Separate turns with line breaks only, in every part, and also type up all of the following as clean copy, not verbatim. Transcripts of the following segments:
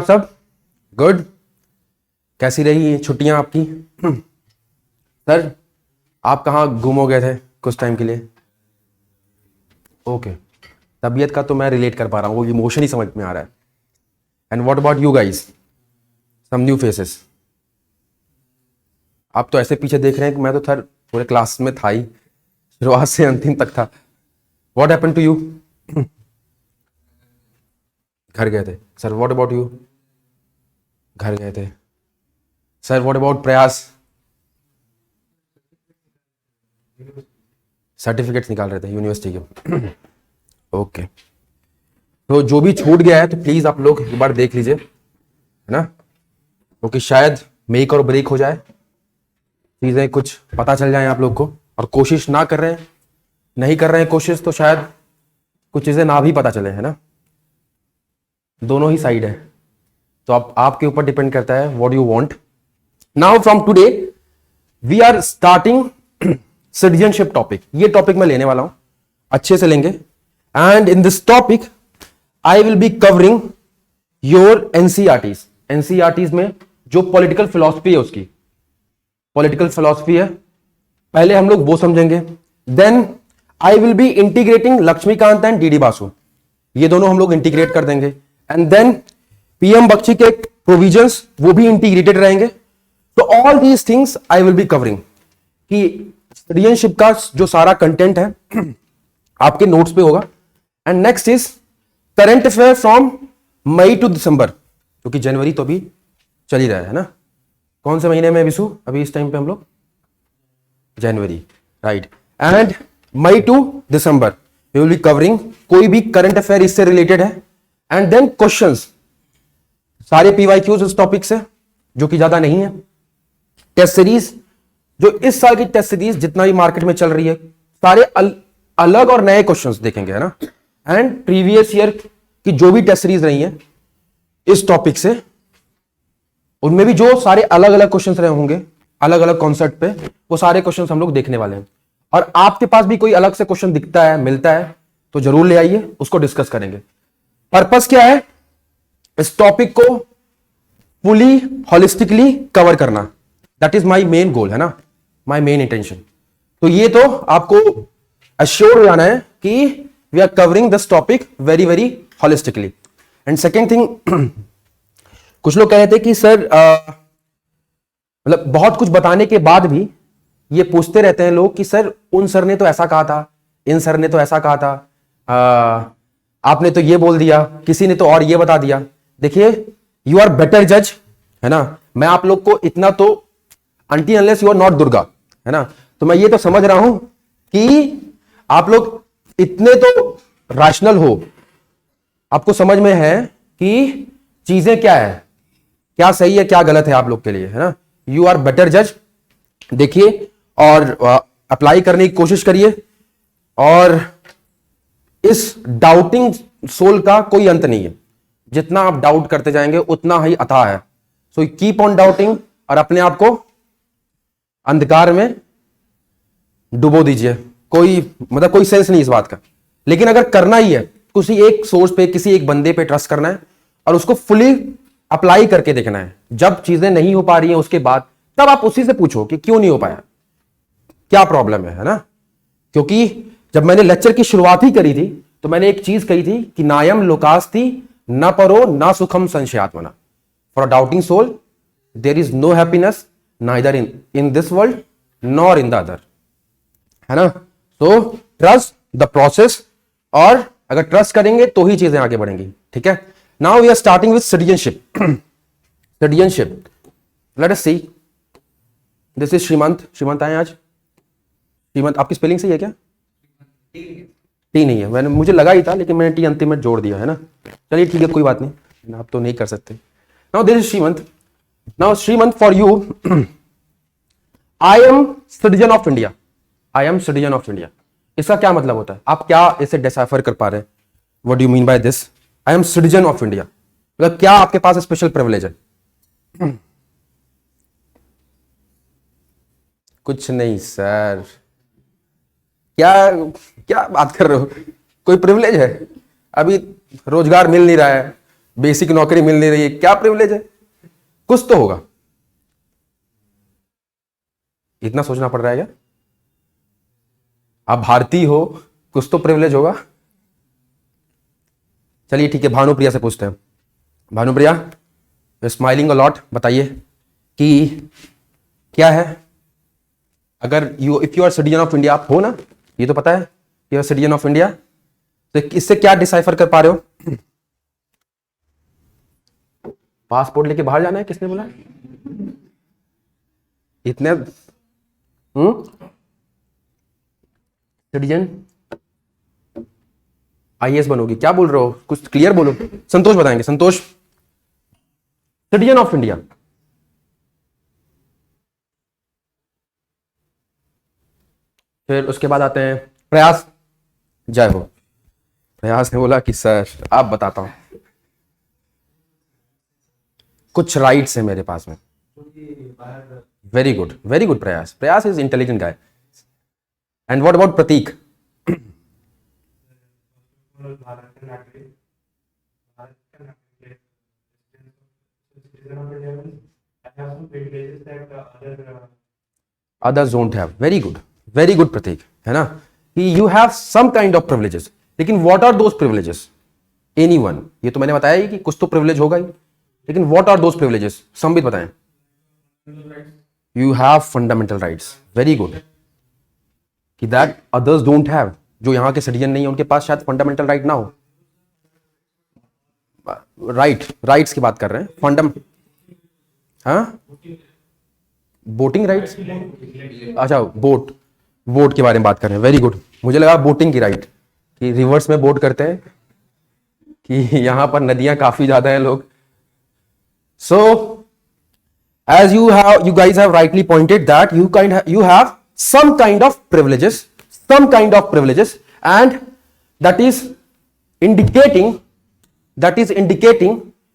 सब गुड। कैसी रही छुट्टियां आपकी? सर आप कहाँ गुम हो गए थे कुछ टाइम के लिए? ओके, तबीयत का तो मैं रिलेट कर पा रहा हूँ, वो इमोशन ही समझ में आ रहा है। And what about you guys, some new faces? आप तो ऐसे पीछे देख रहे हैं कि मैं तो थर पूरे क्लास में था ही, शुरुआत से अंतिम तक था। What happened to you? घर गए थे सर। What about you? घर गए थे सर। व्हाट अबाउट प्रयास? सर्टिफिकेट्स निकाल रहे थे यूनिवर्सिटी के। ओके, तो जो भी छूट गया है तो प्लीज आप लोग एक बार देख लीजिए, है ना, क्योंकि शायद मेक और ब्रेक हो जाए, चीजें कुछ पता चल जाए आप लोग को। और कोशिश ना कर रहे हैं, नहीं कर रहे हैं कोशिश, तो शायद कुछ चीजें ना भी पता चले, है ना। दोनों ही साइड है, तो आपके ऊपर डिपेंड करता है what you want. Now from today we are starting citizenship topic. ये टॉपिक मैं लेने वाला हूं, अच्छे से लेंगे। And in this topic I will be covering your NCERTs. NCERTs में जो पॉलिटिकल फिलॉसफी है, उसकी पॉलिटिकल फिलॉसफी है, पहले हम लोग वो समझेंगे। Then I will be integrating Laxmikanth and DD Basu, ये दोनों हम लोग इंटीग्रेट कर देंगे। एंड देन पीएम बख्शी के प्रोविजंस वो भी इंटीग्रेटेड रहेंगे। तो all these things I will be covering, कि सिटीजनशिप का जो सारा कंटेंट है आपके नोट्स पे होगा। And next is current affair from May to December, क्योंकि जनवरी तो अभी चल ही रहा है ना। कौन से महीने में विशु अभी इस टाइम पे हम लोग? जनवरी, right. And May to December we will be covering कोई भी करंट अफेयर इससे रिलेटेड है। एंड देन क्वेश्चंस, सारे पीवाईक्यूज इस टॉपिक से, जो कि ज्यादा नहीं है। टेस्ट सीरीज, जो इस साल की टेस्ट सीरीज जितना भी मार्केट में चल रही है, सारे अलग और नए क्वेश्चंस देखेंगे, है ना। एंड प्रीवियस ईयर की जो भी टेस्ट सीरीज रही है इस टॉपिक से, उनमें भी जो सारे अलग अलग क्वेश्चंस रहे होंगे अलग अलग कॉन्सेप्ट पे, वो सारे क्वेश्चंस हम लोग देखने वाले हैं। और आपके पास भी कोई अलग से क्वेश्चन दिखता है, मिलता है, तो जरूर ले आइए, उसको डिस्कस करेंगे। पर्पस क्या है? इस टॉपिक को फुली हॉलिस्टिकली कवर करना, that is my main goal, है ना, माई मेन इंटेंशन। तो ये तो आपको अश्योर हो जाना है कि we are covering this topic very very holistically. And second thing, कुछ लोग कह रहे थे कि सर मतलब बहुत कुछ बताने के बाद भी ये पूछते रहते हैं लोग कि सर उन सर ने तो ऐसा कहा था, इन सर ने तो ऐसा कहा था, आपने तो ये बोल दिया, किसी ने तो और ये बता दिया। देखिए, यू आर बेटर जज, है ना। मैं आप लोग को इतना तो, until unless you are not Durga, है ना, तो मैं ये तो समझ रहा हूं कि आप लोग इतने तो रैशनल हो, आपको समझ में है कि चीजें क्या है, क्या सही है क्या गलत है आप लोग के लिए, है ना। यू आर बेटर जज। देखिए और अप्लाई करने की कोशिश करिए। और इस डाउटिंग सोल का कोई अंत नहीं है, जितना आप डाउट करते जाएंगे उतना ही अथाह है। सो कीप ऑन डाउटिंग और अपने आप को अंधकार में डुबो दीजिए। कोई सेंस नहीं इस बात का। लेकिन अगर करना ही है, किसी एक सोर्स पे, किसी एक बंदे पे ट्रस्ट करना है और उसको फुली अप्लाई करके देखना है। जब चीजें नहीं हो पा रही हैं उसके बाद, तब आप उसी से पूछो कि क्यों नहीं हो पाया, क्या प्रॉब्लम है ना। क्योंकि जब मैंने लेक्चर की शुरुआत ही करी थी तो मैंने एक चीज कही थी कि नायम लोकास्ति न परो न सुखम संशयात्मना। For a doubting soul there is no happiness neither in this world nor in the other, है ना। सो ट्रस्ट द प्रोसेस, और अगर ट्रस्ट करेंगे तो ही चीजें आगे बढ़ेंगी, ठीक है। Now we are starting with citizenship. Citizenship, let us see. This is Shrimant. Shrimant आए आज? श्रीमंत, आपकी स्पेलिंग सही है क्या? टी नहीं है, मुझे लगा ही था, लेकिन मैंने टी अंतिम में जोड़ दिया, है ना। चलिए ठीक है, कोई बात नहीं, आप तो नहीं कर सकते। Now this is Shrimant. Now Shrimant, for you I am citizen of India. I am citizen of India, इसका क्या मतलब होता है? आप क्या इसे डिसाइफर कर पा रहे हैं? What do you mean by this? I am citizen of India मतलब क्या आपके पास स्पेशल प्रिविलेज है? कुछ नहीं सर, क्या क्या बात कर रहे हो? कोई प्रिविलेज है? अभी रोजगार मिल नहीं रहा है, बेसिक नौकरी मिल नहीं रही है, क्या प्रिविलेज है? कुछ तो होगा। इतना सोचना पड़ रहा है क्या? आप भारतीय हो, कुछ तो प्रिविलेज होगा। चलिए ठीक है, भानुप्रिया से पूछते हैं। भानुप्रिया, स्माइलिंग अलॉट, बताइए कि क्या है अगर if you are citizen of India, आप हो ना, ये तो पता है you are citizen of India, तो इससे क्या डिसाइफर कर पा रहे हो? पासपोर्ट लेके बाहर जाना है, किसने बोला? इतने सिटीजन आईएएस बनोगी, क्या बोल रहे हो? कुछ क्लियर बोलो। संतोष बताएंगे। संतोष, सिटीजन ऑफ इंडिया, फिर उसके बाद आते हैं प्रयास। जय हो। प्रयास ने बोला कि सर आप बताता हूं, कुछ राइट्स है मेरे पास में। Very good Prayas. Prayas is intelligent guy. And what about Prateek? Others don't have. Very good Prateek, है ना, कि you have some kind of privileges. लेकिन what are those privileges? Anyone? ये तो मैंने बताया ही कि कुछ तो privilege होगा ही, लेकिन what are those privileges? Sambit बताएं। You have fundamental rights. Very good. कि that others don't have. जो यहाँ के सिटीजन नहीं है उनके पास शायद फंडामेंटल राइट ना हो। राइट्स की बात कर रहे हैं। हाँ, वोटिंग राइट्स, अच्छा वोट के बारे में बात कर रहे हैं। Very good. मुझे लगा वोटिंग की राइट, कि रिवर्स में वोट करते हैं, कि यहां पर नदियां काफी ज्यादा हैं लोग। So as you guys have rightly pointed that you have some kind of privileges, and that is indicating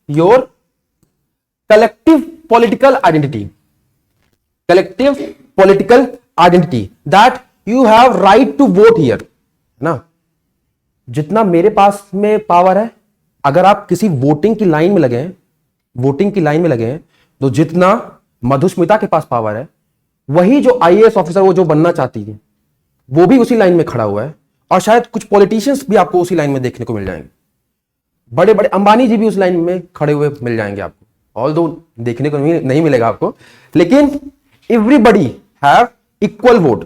your collective political identity, that you have right to vote here, ना। जितना मेरे पास में पावर है, अगर आप किसी वोटिंग की line में लगे हैं, तो जितना मधुस्मिता के पास पावर है, वही जो आईएएस ऑफिसर वो जो बनना चाहती है, वो भी उसी लाइन में खड़ा हुआ है। और शायद कुछ पॉलिटिशियंस भी आपको उसी लाइन में देखने को मिल जाएंगे। बड़े बड़े अंबानी जी भी उस लाइन में खड़े हुए मिल जाएंगे आपको, ऑल्दो देखने को नहीं मिलेगा आपको, लेकिन एवरीबडी हैव इक्वल वोट।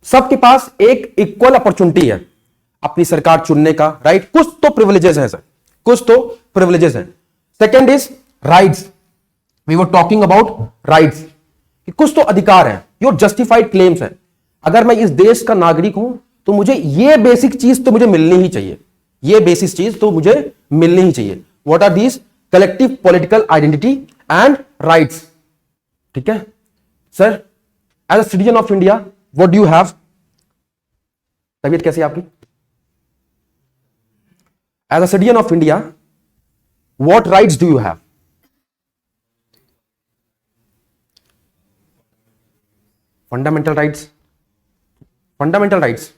सबके पास एक इक्वल अपॉर्चुनिटी है अपनी सरकार चुनने का, राइट। कुछ तो प्रिविलेजेस है सर, कुछ तो प्रिविलेजेस है। Second is rights. We were talking about rights, कुछ तो अधिकार है, योर जस्टिफाइड क्लेम्स है। अगर मैं इस देश का नागरिक हूं तो मुझे ये बेसिक चीज तो मुझे मिलनी ही चाहिए, ये बेसिक चीज तो मुझे मिलनी ही चाहिए। What are these? Collective political identity and rights. ठीक है sir, as a citizen of India what do you have? तबीयत कैसी है आपकी? As a citizen of India what rights do you have? Fundamental rights, fundamental rights.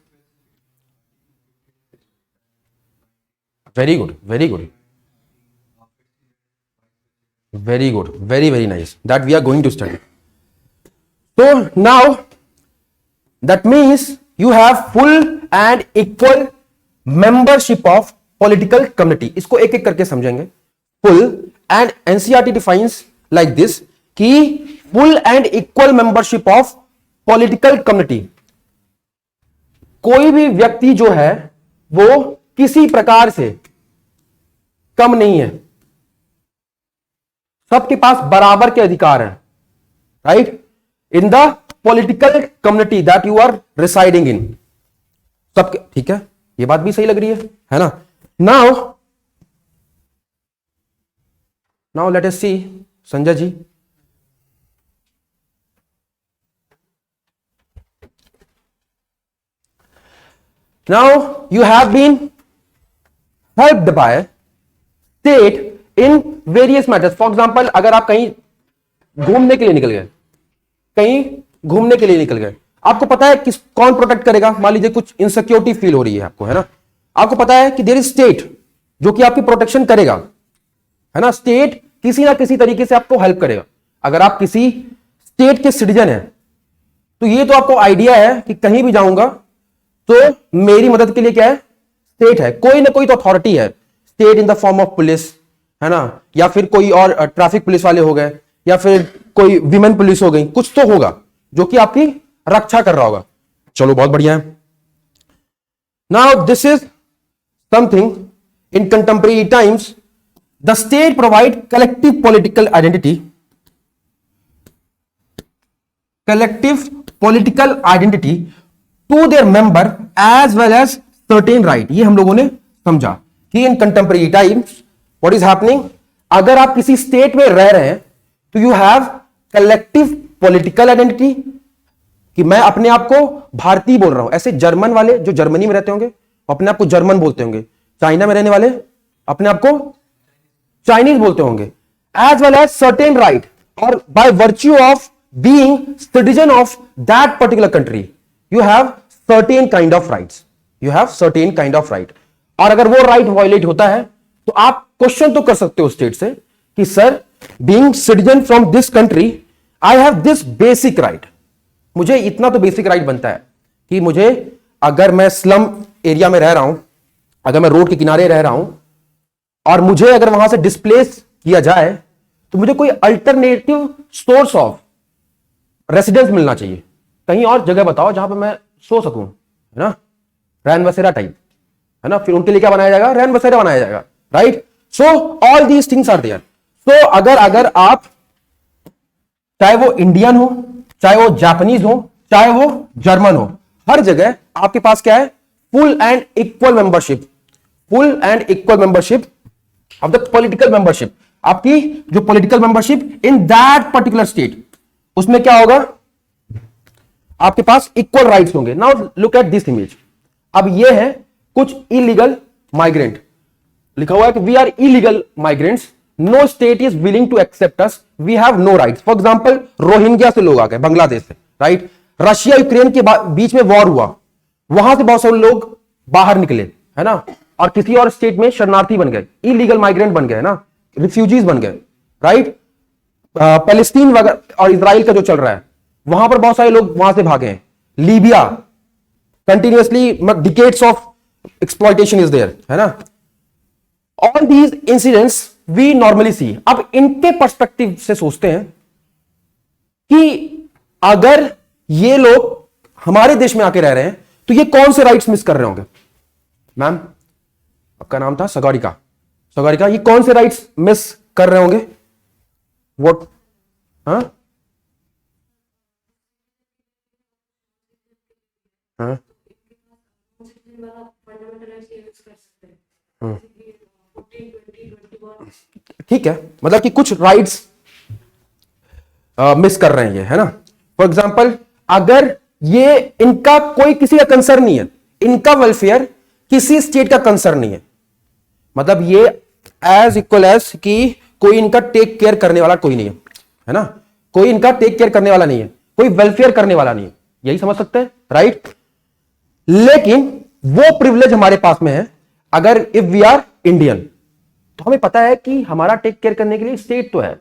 Very good, very good, very good, very nice, that we are going to study. So now that means you have full and equal membership of political community. इसको एक एक करके समझेंगे। full and NCERT defines like this कि full and equal membership of political community, कोई भी व्यक्ति जो है वो किसी प्रकार से कम नहीं है, सबके पास बराबर के अधिकार हैं, right, in the political community that you are residing in. सबके, ठीक है, ये बात भी सही लग रही है ना। Now let us see, Sanjay ji, now you have been helped by state in various matters. For example, अगर आप कहीं घूमने के लिए निकल गए, आपको पता है कि कौन प्रोटेक्ट करेगा। मान लीजिए कुछ इनसिक्योरिटी फील हो रही है आपको, है ना, आपको पता है कि देयर इज स्टेट जो कि आपकी प्रोटेक्शन करेगा। है ना। स्टेट किसी ना किसी तरीके से आपको हेल्प करेगा। अगर आप किसी स्टेट के सिटीजन हैं तो ये तो आपको आइडिया है कि कहीं भी जाऊंगा तो मेरी मदद के लिए क्या है, स्टेट है, कोई ना कोई तो अथॉरिटी है, state in the form of police, है ना, या फिर कोई और ट्रैफिक पुलिस वाले हो गए, या फिर कोई विमेन पुलिस हो गई, कुछ तो होगा जो कि आपकी रक्षा कर रहा होगा। चलो बहुत बढ़िया है। Now this is something in contemporary times the state provide collective political identity, collective political identity to their member as well as certain right। ये हम लोगों ने समझा कि in contemporary times what is happening, अगर आप किसी स्टेट में रह रहे हैं तो you have collective political identity, कि मैं अपने आप को भारतीय बोल रहा हूं। ऐसे जर्मन वाले जो जर्मनी में रहते होंगे वो अपने आप को जर्मन बोलते होंगे, चाइना में रहने वाले अपने आप को चाइनीज बोलते होंगे, as well as certain right, और by virtue of being citizen of that particular country you have certain kind of rights, you have certain kind of right। और अगर वो राइट वायलेट होता है तो आप क्वेश्चन तो कर सकते हो स्टेट से कि sir being citizen from this country I have this basic right, मुझे इतना तो बेसिक राइट बनता है कि मुझे, अगर मैं स्लम एरिया में रह रहा हूं, अगर मैं रोड के किनारे रह रहा हूं और मुझे अगर वहां से डिस्प्लेस किया जाए तो मुझे कोई अल्टरनेटिव सोर्स ऑफ रेसिडेंस मिलना चाहिए, कहीं और जगह बताओ जहां पर मैं सो सकूं, है ना, रैन बसेरा टाइप, है ना। फिर उनके लिए क्या बनाया जाएगा, रैन बसेरा बनाया जाएगा, right. So all these things are there. So अगर आप, चाहे वो इंडियन हो, चाहे वो जापानीज हो, चाहे वो जर्मन हो, हर जगह आपके पास क्या है, full and equal membership, full and equal membership of the political membership. आपकी जो political membership in that particular state, उसमें क्या होगा, आपके पास इक्वल राइट्स होंगे। Now look at this image. अब ये है कुछ इलीगल माइग्रेंट, लिखा हुआ है कि we are illegal migrants, no state is willing to accept us, we have no rights. For example Rohingya से लोग आ गए, बांग्लादेश से, राइट। रशिया यूक्रेन के बीच में वॉर हुआ, वहां से बहुत सारे लोग बाहर निकले, है ना, और किसी और स्टेट में शरणार्थी बन गए, इलीगल माइग्रेंट बन गए ना, रिफ्यूजीज बन गए, राइट। पैलेस्टीन वगैरह और इजराइल का जो चल रहा है, वहां पर बहुत सारे लोग वहां से भागे हैं। Libya, continuously decades of exploitation is there, है ना। All these incidents we normally see. अब इनके पर्सपेक्टिव से सोचते हैं कि अगर ये लोग हमारे देश में आके रह रहे हैं तो ये कौन से राइट्स मिस कर रहे होंगे। मैम आपका नाम था सगारिका, सगारिका, ये कौन से राइट्स मिस कर रहे होंगे, व्हाट, हाँ हाँ ठीक है, मतलब कि कुछ राइट्स मिस कर रहे हैं ये, है ना। फॉर एग्जाम्पल अगर ये इनका कोई किसी का कंसर्न नहीं है, इनका वेलफेयर किसी स्टेट का कंसर्न नहीं है, मतलब ये एज इक्वल एज कि कोई इनका टेक केयर करने वाला कोई नहीं है ना, कोई इनका टेक केयर करने वाला नहीं है, कोई वेलफेयर करने वाला नहीं है, यही समझ सकते हैं, राइट। लेकिन वो प्रिविलेज हमारे पास में है अगर इफ वी आर इंडियन, तो हमें पता है कि हमारा टेक केयर करने के लिए स्टेट तो है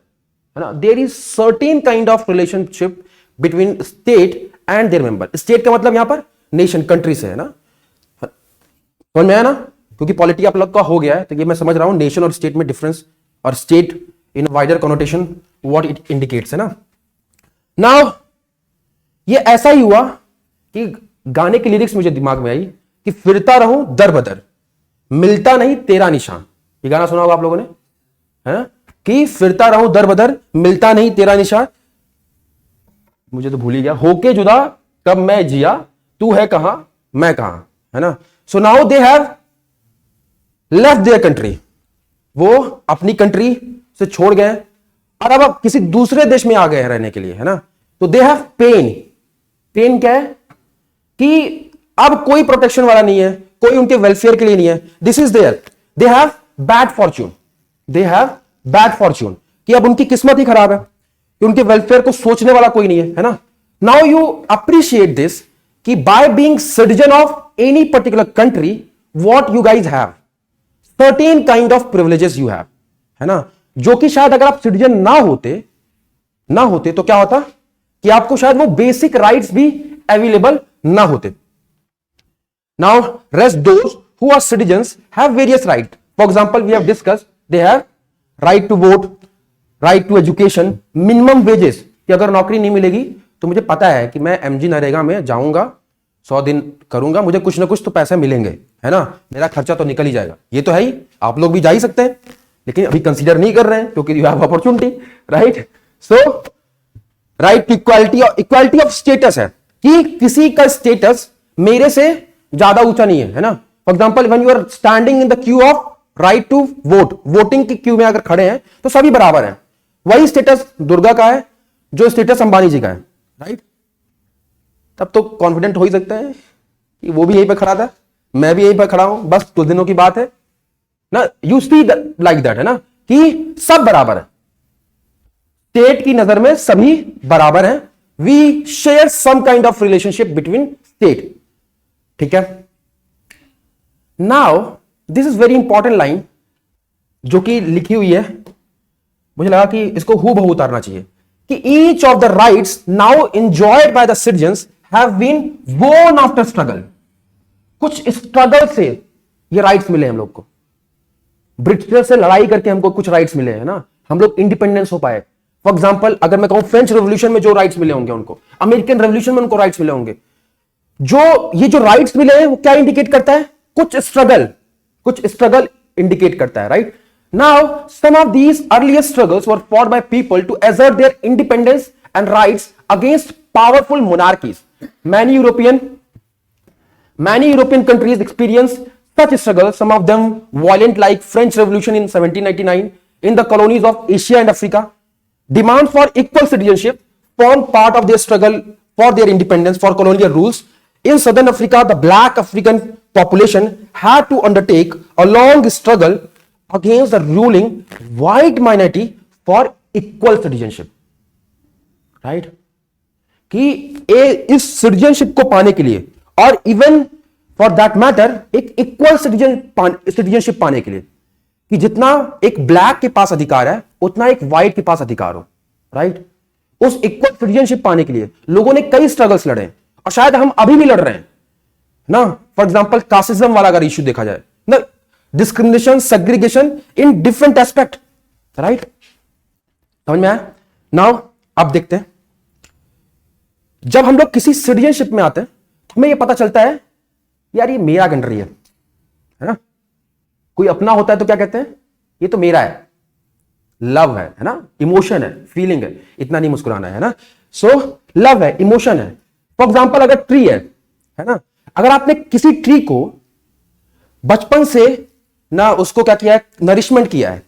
ना। There is certain kind of relationship between state and their member. State का मतलब यहां पर नेशन, कंट्री से, है ना, समझ में आया ना, क्योंकि पॉलिटी आप लोग का हो गया है तो ये मैं समझ रहा हूं नेशन और स्टेट में डिफरेंस, और state in wider connotation what it indicates, है ना। नाउ ये ऐसा ही हुआ कि गाने की लिरिक्स मुझे दिमाग में आई कि फिरता रहूं दर बदर, मिलता नहीं तेरा निशान। ये गाना सुना होगा आप लोगों ने, है ना, कि फिरता रहूं दर बदर, मिलता नहीं तेरा निशान, मुझे तो भूल ही गया, होके जुदा कब मैं जिया, तू है कहां मैं कहां, है ना। So now they have left their country, वो अपनी कंट्री से छोड़ गए और अब किसी दूसरे देश में आ गए हैं रहने के लिए, है ना। तो दे हैव पेन। पेन क्या है कि अब कोई प्रोटेक्शन वाला नहीं है, कोई उनके वेलफेयर के लिए नहीं है। This is their, they have bad fortune, they have bad fortune, कि अब उनकी किस्मत ही खराब है कि उनके वेलफेयर को सोचने वाला कोई नहीं है ना। नाउ यू अप्रिशिएट दिस कि by being citizen of any particular country what you guys have, certain kind of privileges you have, है ना। जो कि शायद अगर आप सिटीजन ना होते तो क्या होता कि आपको शायद वो बेसिक राइट्स भी अवेलेबल ना होते. Now rest those who are citizens have various right. For example we have discuss, they have right to vote, right to education, minimum wages कि अगर नौकरी नहीं मिलेगी तो मुझे पता है कि मैं एमजी नरेगा में जाऊंगा, 100 दिन करूंगा, मुझे कुछ ना कुछ तो पैसे मिलेंगे, है ना, मेरा खर्चा तो निकल ही जाएगा. ये तो है ही, आप लोग भी जा ही सकते हैं, लेकिन अभी कंसीडर नहीं कर रहे हैं क्योंकि you have opportunity, right. So right to equality of status है कि किसी का स्टेटस मेरे से ज्यादा ऊंचा नहीं है ना. For example when you are standing in the queue of right to vote, voting की क्यू में अगर खड़े हैं तो सभी बराबर हैं. वही स्टेटस दुर्गा का है जो स्टेटस अंबानी जी का है, राइट. तब तो कॉन्फिडेंट हो ही सकते हैं कि वो भी यहीं पर खड़ा था, मैं भी यहीं पर खड़ा हूं, बस कुछ दिनों की बात है ना. यू सी लाइक दैट, है ना, कि सब बराबर है, स्टेट की नजर में सभी बराबर हैं. We share some kind of relationship between state. ठीक है. Now this is very important line जो कि लिखी हुई है, मुझे लगा कि इसको हूबहू उतारना चाहिए कि each of the rights now enjoyed by the citizens have been born after struggle. कुछ स्ट्रगल से ये राइट्स मिले हम लोग को, ब्रिटिश से लड़ाई करके हमको कुछ राइट्स मिले हैं ना, हम लोग इंडिपेंडेंस हो पाए. फॉर एग्जाम्पल अगर मैं कहूं फ्रेंच रेवोल्यूशन में जो राइट्स मिले होंगे उनको, अमेरिकन रेवोल्यूशन में उनको राइट्स मिले होंगे, जो राइट्स मिले हैं वो क्या इंडिकेट करता है, कुछ स्ट्रगल इंडिकेट करता है, right. Now some of these earliest struggles were fought by people to assert their independence and rights against powerful monarchies. Many European countries experienced such struggles, some of them violent, like French Revolution in 1789 in the colonies of Asia and Africa. Demand for equal citizenship formed part of their struggle for their independence for colonial rules. In southern Africa, the black African population had to undertake a long struggle against the ruling white minority for equal citizenship. Right? कि इस citizenship को पाने के लिए और even for that matter एक equal citizenship पाने के लिए कि जितना एक ब्लैक के पास अधिकार है उतना एक व्हाइट के पास अधिकार हो, राइट. उस इक्वल सिटीजनशिप पाने के लिए लोगों ने कई स्ट्रगल्स लड़े और शायद हम अभी भी लड़ रहे हैं ना. फॉर एग्जांपल कास्टिज्म वाला अगर इश्यू देखा जाए ना, discrimination, segregation in different aspect, right. समझ में आया. नाउ अब देखते हैं, जब हम लोग किसी सिटीजनशिप में आते हैं हमें यह पता चलता है यार ये मेरा कंट्री है ना. कोई अपना होता है तो क्या कहते हैं, ये तो मेरा है, लव है ना, इमोशन है, फीलिंग है, इतना नहीं मुस्कुराना है ना. सो लव है, इमोशन है. फॉर एग्जांपल अगर ट्री है ना, अगर आपने किसी ट्री को बचपन से ना उसको क्या किया है, नरिशमेंट किया है,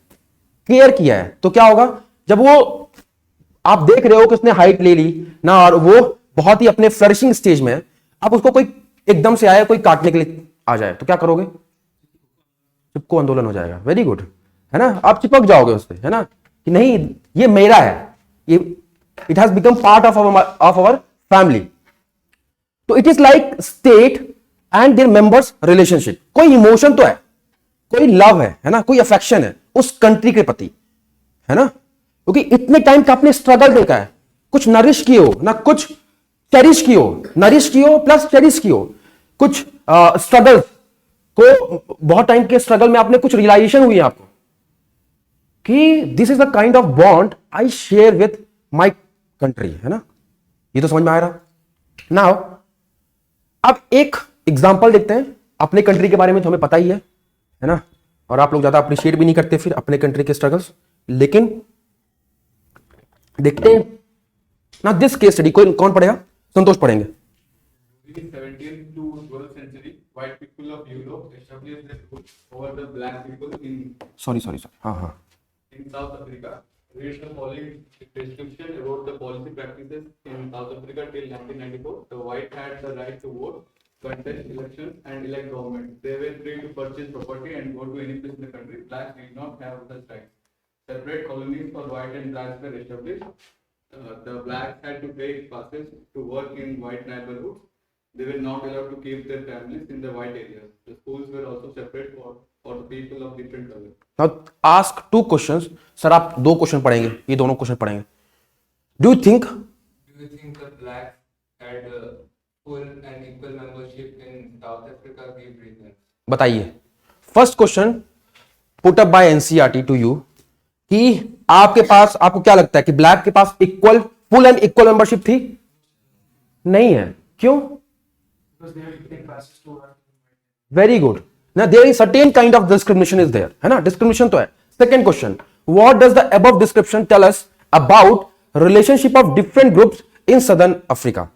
केयर किया है, तो क्या होगा जब वो आप देख रहे हो कि उसने हाइट ले ली ना और वो बहुत ही अपने फ्लरिशिंग स्टेज में है, अब उसको कोई एकदम से आया, कोई काटने के लिए आ जाए तो क्या करोगे, चिपको आंदोलन हो जाएगा. वेरी गुड, है ना, आप चिपक जाओगे उससे, है ना, कि नहीं ये मेरा है, ये it has become part of our family. तो it is like state and their members relationship. कोई इमोशन तो है, कोई लव है ना, कोई अफेक्शन है उस कंट्री के प्रति, है ना, क्योंकि इतने टाइम का आपने स्ट्रगल देखा है, कुछ नरिश की हो ना, कुछ चेरिश की हो, नरिश की हो प्लस चेरिश की हो, कुछ स्ट्रगल को, बहुत टाइम के स्ट्रगल में आपने कुछ रियलाइजेशन हुई है आपको कि this is the kind of bond I share with my country, है ना. ये तो समझ में आ रहा. नाउ अब एक एग्जांपल देखते हैं. अपने कंट्री के बारे में तो हमें पता ही है ना, और आप लोग ज्यादा अप्रिशिएट भी नहीं करते फिर अपने कंट्री के स्ट्रगल्स, लेकिन देखते हैं ना. दिस केस स्टडी कौन पढ़ेगा, संतोष पढ़ेंगे.
17th to 12th century, white people of Europe established their rule over the black people in
sorry हाँ
in South Africa. Read the following description about the policy practices in South Africa till 1994. The white had the right to vote, contest elections, and elect government. They were free to purchase property and go to any place in the country. Blacks did not have such rights. Separate colonies for white and blacks were established. The blacks had to pay passes to work in white neighborhoods. They were not allowed to keep their families in the white areas. The schools were also separate for or the people of different color.
Now ask 2 questions. Sir आप 2 question पढ़ेंगे, ये दोनों question पढ़ेंगे. Do you think
the blacks had full and equal membership in South Africa gave reasons?
बताइए. First question put up by NCERT to you कि आपके पास, आपको क्या लगता है कि ब्लैक के पास equal, full and equal membership थी? नहीं है. क्यों? Very good. ना there is certain kind of discrimination is there, है ना. डिस्क्रिमिनेशन तो है. Second question, what does the above description tell us about relationship of different groups in southern Africa?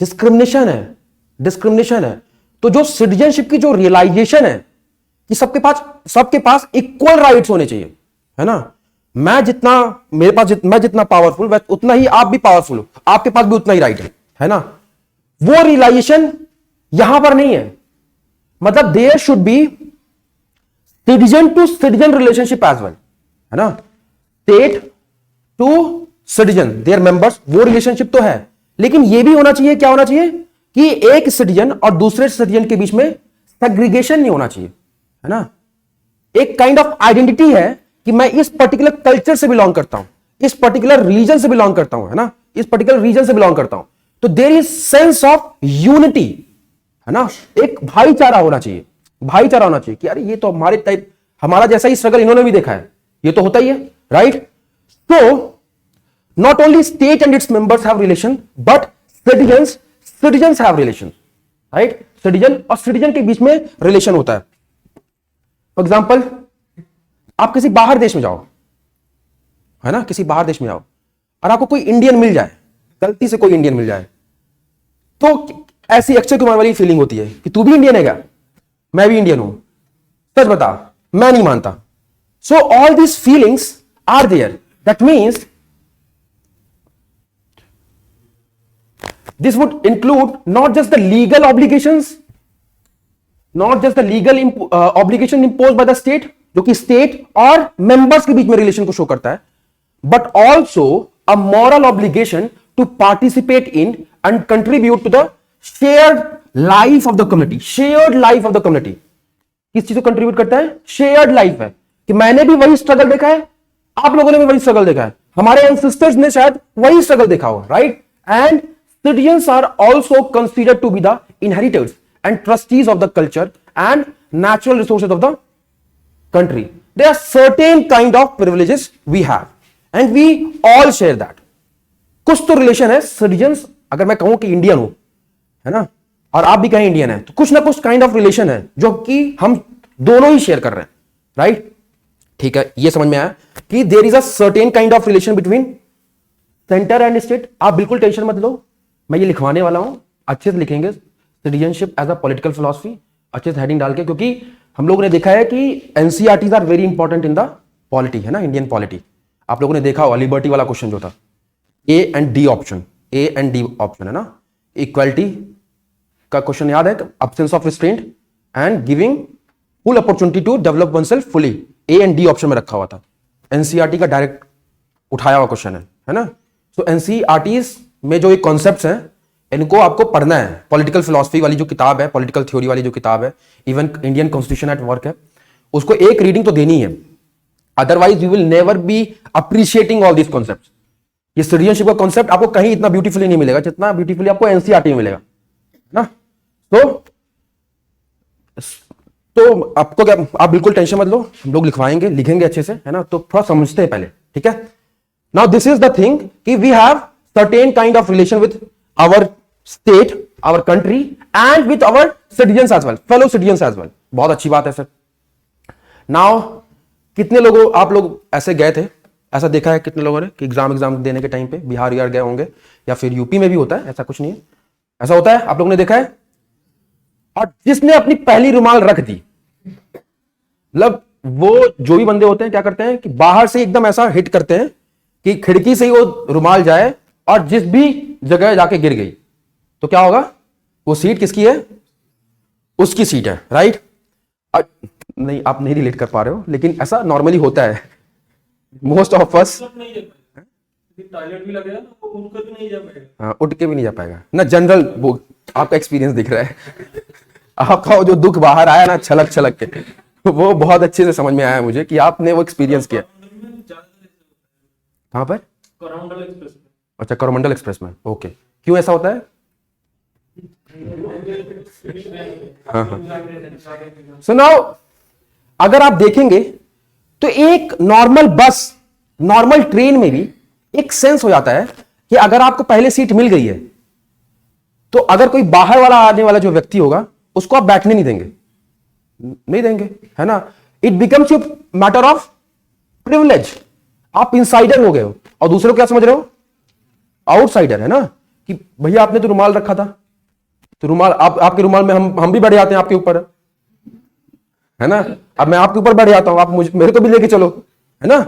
Discrimination है. डिस्क्रिमिनेशन है. तो जो सिटीजनशिप की जो रियलाइजेशन है कि सबके पास इक्वल राइट्स होने चाहिए, है ना. मैं जितना पावरफुल उतना ही आप भी पावरफुल हो, आपके पास भी उतना ही राइट है ना. वो रियलाइजेशन यहां पर नहीं है. मतलब there should be citizen to citizen relationship as well, है ना. State to citizen, there members, वो रिलेशनशिप तो है, लेकिन ये भी होना चाहिए. क्या होना चाहिए कि एक सिटीजन और दूसरे सिटीजन के बीच में सेग्रीगेशन नहीं होना चाहिए, है ना. एक काइंड ऑफ आइडेंटिटी है कि मैं इस पर्टिकुलर कल्चर से बिलोंग करता हूं, इस पर्टिकुलर रीजन से बिलोंग करता हूं, है ना, इस पर्टिकुलर रीजन से बिलोंग करता हूं. तो there is sense of unity, है ना. एक भाईचारा होना चाहिए. भाईचारा होना चाहिए कि अरे ये तो हमारे टाइप, हमारा जैसा ही स्ट्रगल इन्होंने भी देखा है, ये तो होता ही है, राइट. तो not only state and its members have relation, but citizens have relation, right. citizen और citizen के बीच में relation होता है. फॉर एग्जाम्पल, आप किसी बाहर देश में जाओ, है ना, किसी बाहर देश में जाओ और आपको कोई इंडियन मिल जाए, गलती से कोई इंडियन मिल जाए, तो ऐसी अक्षय कुमार वाली फीलिंग होती है कि तू भी इंडियन है क्या, मैं भी इंडियन हूं, सच बता. मैं नहीं मानता. So all these feelings are there. That means this would include not just the legal obligations, not just the legal obligation imposed by the state, जो कि स्टेट और मेंबर्स के बीच में रिलेशन को शो करता है, but also a moral obligation to participate in and contribute to the shared life of the community. shared life of the community किस चीज को कंट्रीब्यूट करता है? शेयर्ड लाइफ है कि मैंने भी वही स्ट्रगल देखा है, आप लोगों ने भी वही स्ट्रगल देखा है, हमारे एंसेस्टर्स ने शायद वही स्ट्रगल देखा होगा, right. And citizens are also considered to be the inheritors and trustees of the culture and natural resources of the country. There are certain kind of privileges we have and we all share that. कुछ तो relation है. citizens, अगर मैं कहूं कि Indian हूं, है ना, और आप भी कहें इंडियन है, तो कुछ ना कुछ काइंड ऑफ रिलेशन है जो कि हम दोनों ही शेयर कर रहे हैं, राइट. ठीक है, ये समझ में आया कि there is a certain kind of relation between centre and state. आप बिल्कुल टेंशन मत लो, मैं ये लिखवाने वाला हूं, अच्छे से लिखेंगे. Citizenship as a political philosophy, अच्छे से हेडिंग डाल के, क्योंकि हम लोगों ने देखा है कि NCERTs are very important in the polity, है ना, इंडियन पॉलिटी. आप लोगों ने देखा होगा लिबर्टी वाला क्वेश्चन जो था, ए एंड डी ऑप्शन, है ना. इक्वालिटी का क्वेश्चन याद है, absence of restraint and giving full opportunity to develop oneself fully, A and D option में रखा हुआ था. एनसीईआरटी का डायरेक्ट उठाया हुआ क्वेश्चन है ना. तो एनसीईआरटीज में जो ये कॉन्सेप्ट्स हैं, इनको आपको पढ़ना है. पॉलिटिकल फिलॉसफी वाली जो किताब है, पॉलिटिकल थ्योरी वाली जो किताब है, even Indian constitution at work है, उसको एक रीडिंग तो देनी है, otherwise you will never be appreciating all this concepts. ये सिटीजनशिप का कॉन्सेप्ट आपको कहीं इतना ब्यूटीफुली नहीं मिलेगा जितना ब्यूटीफुली आपको एनसीईआरटी में मिलेगा ना. तो आपको क्या, आप बिल्कुल टेंशन मत लो, हम लोग लिखवाएंगे, लिखेंगे अच्छे से, है ना. तो थोड़ा समझते हैं पहले, ठीक है. Now this is the thing कि we have certain kind of relation with our state, our country and with our citizens as well, fellow citizens as well. बहुत अच्छी बात है सर. Now कितने लोगों, आप लोग ऐसे गए थे, ऐसा देखा है कितने लोगों ने कि एग्जाम देने के टाइम पे बिहार गए होंगे, या फिर यूपी में भी होता है, ऐसा कुछ नहीं है, ऐसा होता है, आप लोगों ने देखा है. और जिसने अपनी पहली रुमाल रख दी, मतलब वो जो भी बंदे होते हैं क्या करते हैं कि बाहर से एकदम ऐसा हिट करते हैं कि खिड़की से ही वो रुमाल जाए और जिस भी जगह जाके गिर गई तो क्या होगा, वो सीट किसकी है, उसकी सीट है, राइट. नहीं, आप नहीं रिलेट कर पा रहे हो, लेकिन ऐसा नॉर्मली होता है. मोस्ट ऑफ अस
टॉयलेट भी लगेगा ना, उठ कर भी नहीं जा पाएगा.
हाँ, उठ के भी नहीं जा पाएगा ना. जनरल वो आपका एक्सपीरियंस दिख रहा है. आपका वो जो दुख बाहर आया ना छलक छलक के, वो बहुत अच्छे से समझ में आया मुझे कि आपने वो एक्सपीरियंस किया। कहाँ पर?
कोरोमंडल एक्सप्रेस में।
अच्छा, कोरोमंडल एक्सप्रेस में। ओके, क्यों ऐसा होता है? हाँ। सो नाउ अगर आप देखेंगे तो एक नॉर्मल बस, नॉर्मल ट्रेन में भी एक सेंस हो जाता है कि अगर आपको पहले सीट मिल गई है तो अगर कोई बाहर वाला आने वाला जो व्यक्ति होगा उसको आप बैठने नहीं देंगे, नहीं देंगे, है ना। It becomes you matter of privilege. आप इनसाइडर हो गए हो और दूसरे को क्या समझ रहे हो? आउटसाइडर, है ना। कि भैया आपने तो रुमाल रखा था, तो रुमाल आपके रुमाल में हम भी बैठ जाते हैं आपके ऊपर, है ना। अब मैं आपके ऊपर बैठ जाता हूं, आप मेरे को भी लेके चलो, है ना।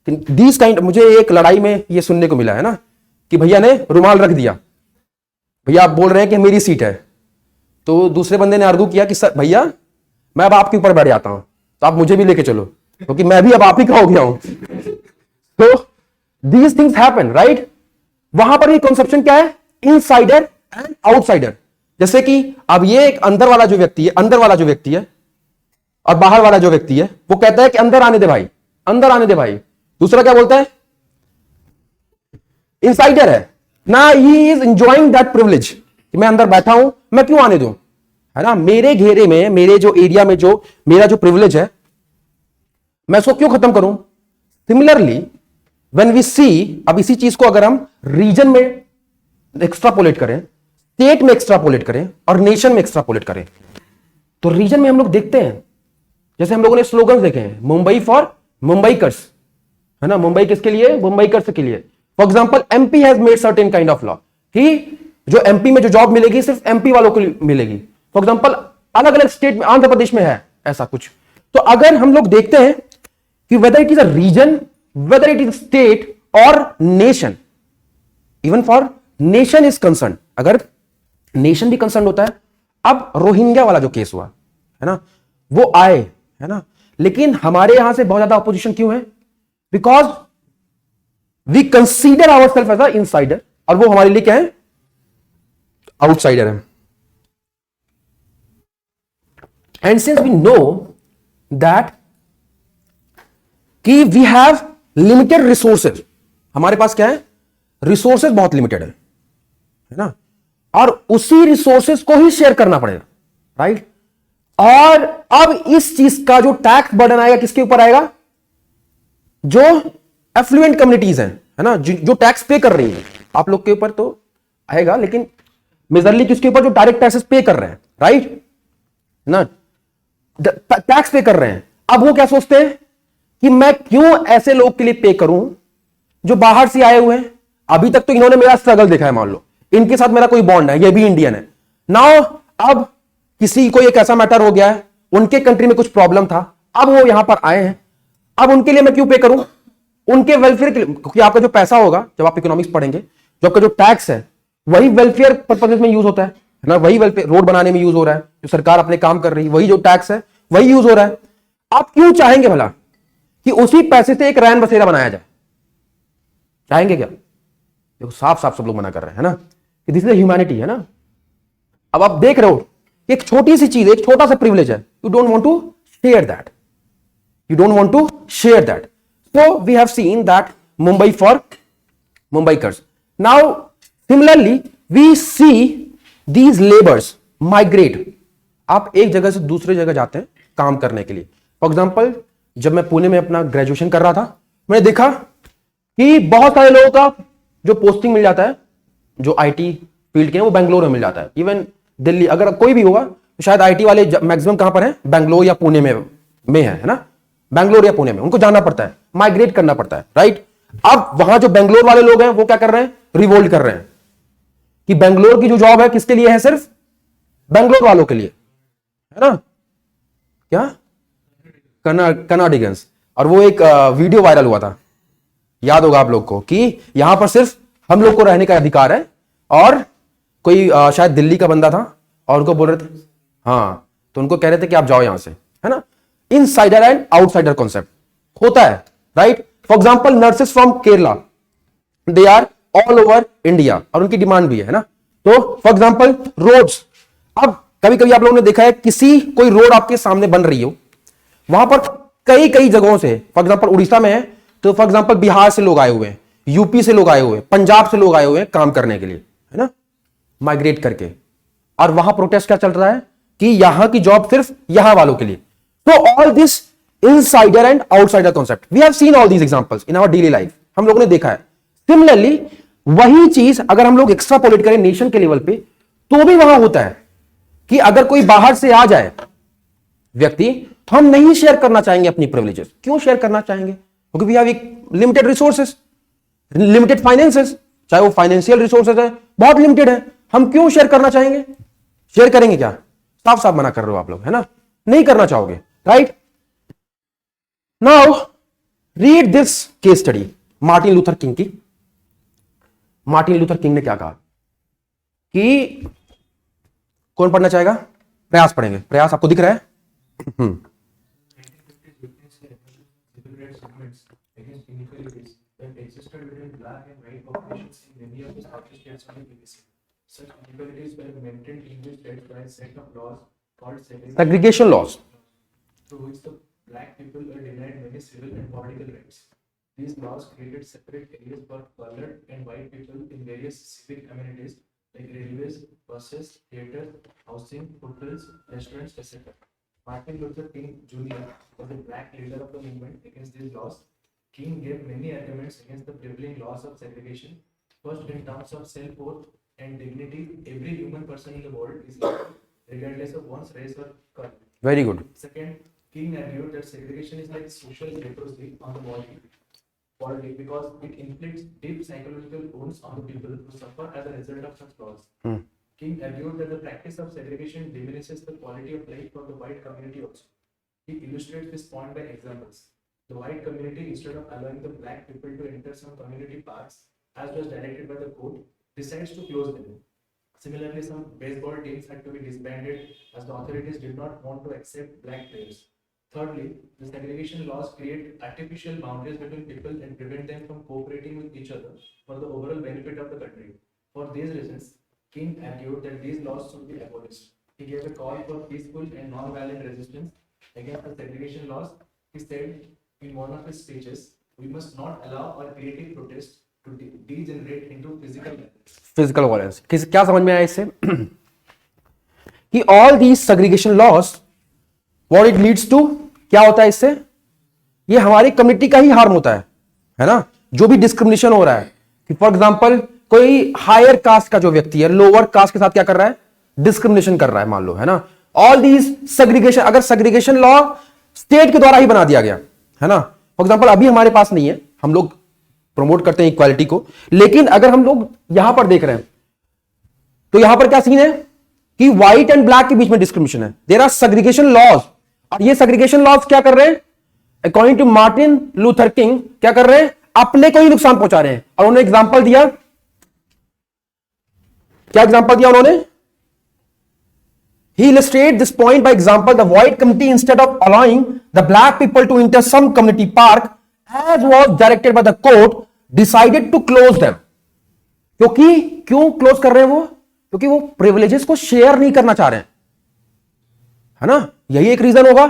दीज काइंड, मुझे एक लड़ाई में ये सुनने को मिला, है ना, कि भैया ने रुमाल रख दिया, भैया आप बोल रहे हैं कि मेरी सीट है, तो दूसरे बंदे ने आर्गू किया कि सर भैया मैं अब आपके ऊपर बैठ जाता हूं, तो आप मुझे भी लेके चलो, क्योंकि मैं भी अब आप ही का हो गया हूं। तो दीज थिंग्स हैपन, राइट। वहां पर ये कॉन्सेप्शन क्या है? Insider and outsider. जैसे कि अब ये एक अंदर वाला जो व्यक्ति है, अंदर वाला जो व्यक्ति है, और बाहर वाला जो व्यक्ति है वो कहता है कि अंदर आने दे भाई, अंदर आने दे भाई। दूसरा क्या बोलता है? इनसाइडर है ना, he is enjoying that privilege कि मैं अंदर बैठा हूं, मैं क्यों आने दूं, है ना। मेरे घेरे में, मेरे जो एरिया में जो मेरा जो प्रिविलेज है, मैं उसको क्यों खत्म करूं। सिमिलरली व्हेन वी सी, अब इसी चीज को अगर हम रीजन में एक्स्ट्रापोलेट करें, स्टेट में एक्स्ट्रापोलेट करें और नेशन में एक्स्ट्रापोलेट करें, तो रीजन में हम लोग देखते हैं, जैसे हम लोगों ने स्लोगन्स देखे हैं, मुंबई फॉर मुंबईकर्स, है ना। मुंबई किसके लिए? मुंबईकर्स के लिए। For example MP has made certain kind of law कि जो एमपी में जो जॉब मिलेगी सिर्फ एमपी वालों को मिलेगी। फॉर एग्जांपल अलग अलग स्टेट में, आंध्र प्रदेश में है ऐसा कुछ। तो अगर हम लोग देखते हैं कि whether it is a reason, whether it is state और nation, even for nation is concern, अगर नेशन भी कंसर्न होता है। अब रोहिंग्या वाला जो केस हुआ, है ना, वो आए, है ना, लेकिन हमारे यहां से बहुत ज्यादा अपोजिशन क्यों है? Because we consider ourself as a insider, और वो हमारे लिए क्या है? आउटसाइडर है। And since we know that कि वी हैव लिमिटेड रिसोर्सेज, हमारे पास क्या है? रिसोर्सेज बहुत लिमिटेड है ना, और उसी रिसोर्सेज को ही शेयर करना पड़ेगा, राइट। और अब इस चीज का जो टैक्स बर्डन आएगा किसके ऊपर आएगा? जो एफ्लुएंट कम्युनिटीज हैं, है ना, जो टैक्स पे कर रही है, आप लोग के ऊपर तो आएगा, लेकिन मेजरली किसके ऊपर? जो डायरेक्ट टैक्सेस पे कर रहे हैं, राइट ना, टैक्स पे कर रहे हैं। अब वो क्या सोचते हैं कि मैं क्यों ऐसे लोग के लिए पे करूं जो बाहर से आए हुए हैं। अभी तक तो इन्होंने मेरा स्ट्रगल देखा है, मान लो इनके साथ मेरा कोई बॉन्ड है, ये भी इंडियन है। नाउ अब किसी को एक ऐसा मैटर हो गया है, उनके कंट्री में कुछ प्रॉब्लम था, अब वो यहां पर आए हैं, अब उनके लिए मैं क्यों पे करूं? उनके वेलफेयर के लिए, क्योंकि आपका जो पैसा होगा, जब आप इकोनॉमिक्स पढ़ेंगे, जो आपका जो टैक्स है वही वेलफेयर पर्पसेस में यूज होता है ना, वही वेलफेयर, रोड बनाने में यूज हो रहा है, जो सरकार अपने काम कर रही है, वही जो टैक्स है वही यूज हो रहा है। आप क्यों चाहेंगे भला कि उसी पैसे से एक रैन बसेरा बनाया जाए? चाहेंगे क्या? देखो साफ साफ सब लोग मना कर रहे हैं, है ना, कि दिस इज ह्यूमैनिटी, है ना। अब आप देख रहे हो एक छोटी सी चीज, एक छोटा सा प्रिविलेज है, you don't want to share that, you don't want to share that. So we have seen that Mumbai for Mumbaikars. Now similarly we see these laborers migrate. आप एक जगह से दूसरी जगह जाते हैं काम करने के लिए। फॉर एग्जाम्पल जब मैं पुणे में अपना ग्रेजुएशन कर रहा था, मैंने देखा कि बहुत सारे लोगों का जो पोस्टिंग मिल जाता है, जो आईटी फील्ड के हैं, वो बेंगलोर में मिल जाता है। इवन दिल्ली, अगर कोई भी होगा तो शायद आईटी वाले मैक्सिमम कहां पर है? बेंगलोर या पुणे में है ना, बेंगलोर या पुणे में उनको जाना पड़ता है, माइग्रेट करना पड़ता है, राइट। अब वहां जो बेंगलोर वाले लोग हैं वो क्या कर रहे हैं? रिवोल्ट कर रहे हैं कि बेंगलोर की जो जॉब है किसके लिए है? सिर्फ बेंगलोर वालों के लिए, है ना, क्या कनाडिगन्स। और वो एक वीडियो वायरल हुआ था, याद होगा आप लोग को, कि यहां पर सिर्फ हम लोग को रहने का अधिकार है, और कोई शायद दिल्ली का बंदा था और उनको बोल रहे थे, हाँ, तो उनको कह रहे थे कि आप जाओ यहां से, है ना। इनसाइडर एंड आउटसाइडर कॉन्सेप्ट होता है, right. For example nurses from Kerala, they are all over India, और उनकी डिमांड भी है ना। तो फॉर एग्जाम्पल रोड्स, अब कभी कभी आप लोगों ने देखा है किसी कोई रोड आपके सामने बन रही हो, वहां पर कई कई जगहों से, फॉर एग्जांपल उड़ीसा में है तो फॉर एग्जांपल बिहार से लोग आए हुए हैं, यूपी से लोग आए हुए हैं, पंजाब से लोग आए हुए हैं काम करने के लिए, है ना, माइग्रेट करके, और वहां प्रोटेस्ट क्या चल रहा है कि यहां की जॉब सिर्फ यहां वालों के लिए। तो all this insider and outsider concept, we have seen all these examples in our daily life, हम लोगों ने देखा है। सिमिलरली वही चीज अगर हम लोग एक्स्ट्रापोलेट करें नेशन के लेवल पे, तो भी वहां होता है कि अगर कोई बाहर से आ जाए व्यक्ति, तो हम नहीं शेयर करना चाहेंगे अपनी प्रिविलेजेस। क्यों शेयर करना चाहेंगे? क्योंकि we have limited resources, limited finances, चाहे वो फाइनेंशियल रिसोर्सेज है बहुत लिमिटेड है, हम क्यों शेयर करना चाहेंगे? शेयर करेंगे क्या? साफ साफ मना कर रहे हो आप लोग, है ना, नहीं करना चाहोगे, right? Now read this case study Martin Luther king की। मार्टिन लूथर किंग ने क्या कहा कि कौन पढ़ना चाहेगा? प्रयास पढ़ेंगे। प्रयास आपको दिख रहा है? Segregation laws.
Through which the black people were denied many civil and political rights. These laws created separate areas for colored and white people in various civic amenities like railways, buses, theaters, housing, hotels, restaurants, etc. Martin Luther King Jr. was a black leader of the movement against these laws. King gave many arguments against the prevailing laws of segregation. First, in terms of self-worth and dignity, every human person in the world is equal, regardless of one's race or color.
Very good.
Second, King argued that segregation is like social leprosy on the body because it inflicts deep psychological wounds on the people who suffer as a result of such laws. King argued that the practice of segregation diminishes the quality of life for the white community also. He illustrates this point by examples. The white community, instead of allowing the black people to enter some community parks, as was directed by the court, decides to close them. Similarly, some baseball teams had to be disbanded as the authorities did not want to accept black players. Thirdly, the segregation laws create artificial boundaries between people and prevent them from cooperating with each other for the overall benefit of the country. For these reasons, King argued that these laws should be abolished. He gave a call for peaceful and non-violent resistance against the segregation laws. He said in one of his speeches, "We must not allow our creative protest to degenerate into physical violence."
Physical violence क्या समझ में आया इससे? कि all these segregation laws what it leads to, क्या होता है इससे? ये हमारी कम्युनिटी का ही हार्म होता है ना? जो भी डिस्क्रिमिनेशन हो रहा है कि फॉर एग्जांपल कोई हायर कास्ट का जो व्यक्ति है लोअर कास्ट के साथ क्या कर रहा है? डिस्क्रिमिनेशन कर रहा है, मान लो, है ना? ऑल दीज सेग्रीगेशन, अगर सेग्रीगेशन लॉ स्टेट के द्वारा ही बना दिया गया, है ना, फॉर एग्जांपल अभी हमारे पास नहीं है, हम लोग प्रमोट करते हैं इक्वालिटी को, लेकिन अगर हम लोग यहां पर देख रहे हैं तो यहां पर क्या सीन है कि व्हाइट एंड ब्लैक के बीच में डिस्क्रिमिनेशन है, देयर आर सेग्रीगेशन लॉज, और ये सेग्रीगेशन लॉज क्या कर रहे हैं? According to Martin Luther King क्या कर रहे हैं? अपने को ही नुकसान पहुंचा रहे हैं। और उन्होंने एग्जांपल दिया, क्या एग्जांपल दिया उन्होंने? He illustrated this point by example, the white community, instead of allowing the black people to enter some community park as was directed by the court, decided to close them. क्योंकि क्यों close कर रहे हैं वो? क्योंकि वो privileges को share नहीं करना चाह रहे हैं, है ना? यही एक रीजन होगा।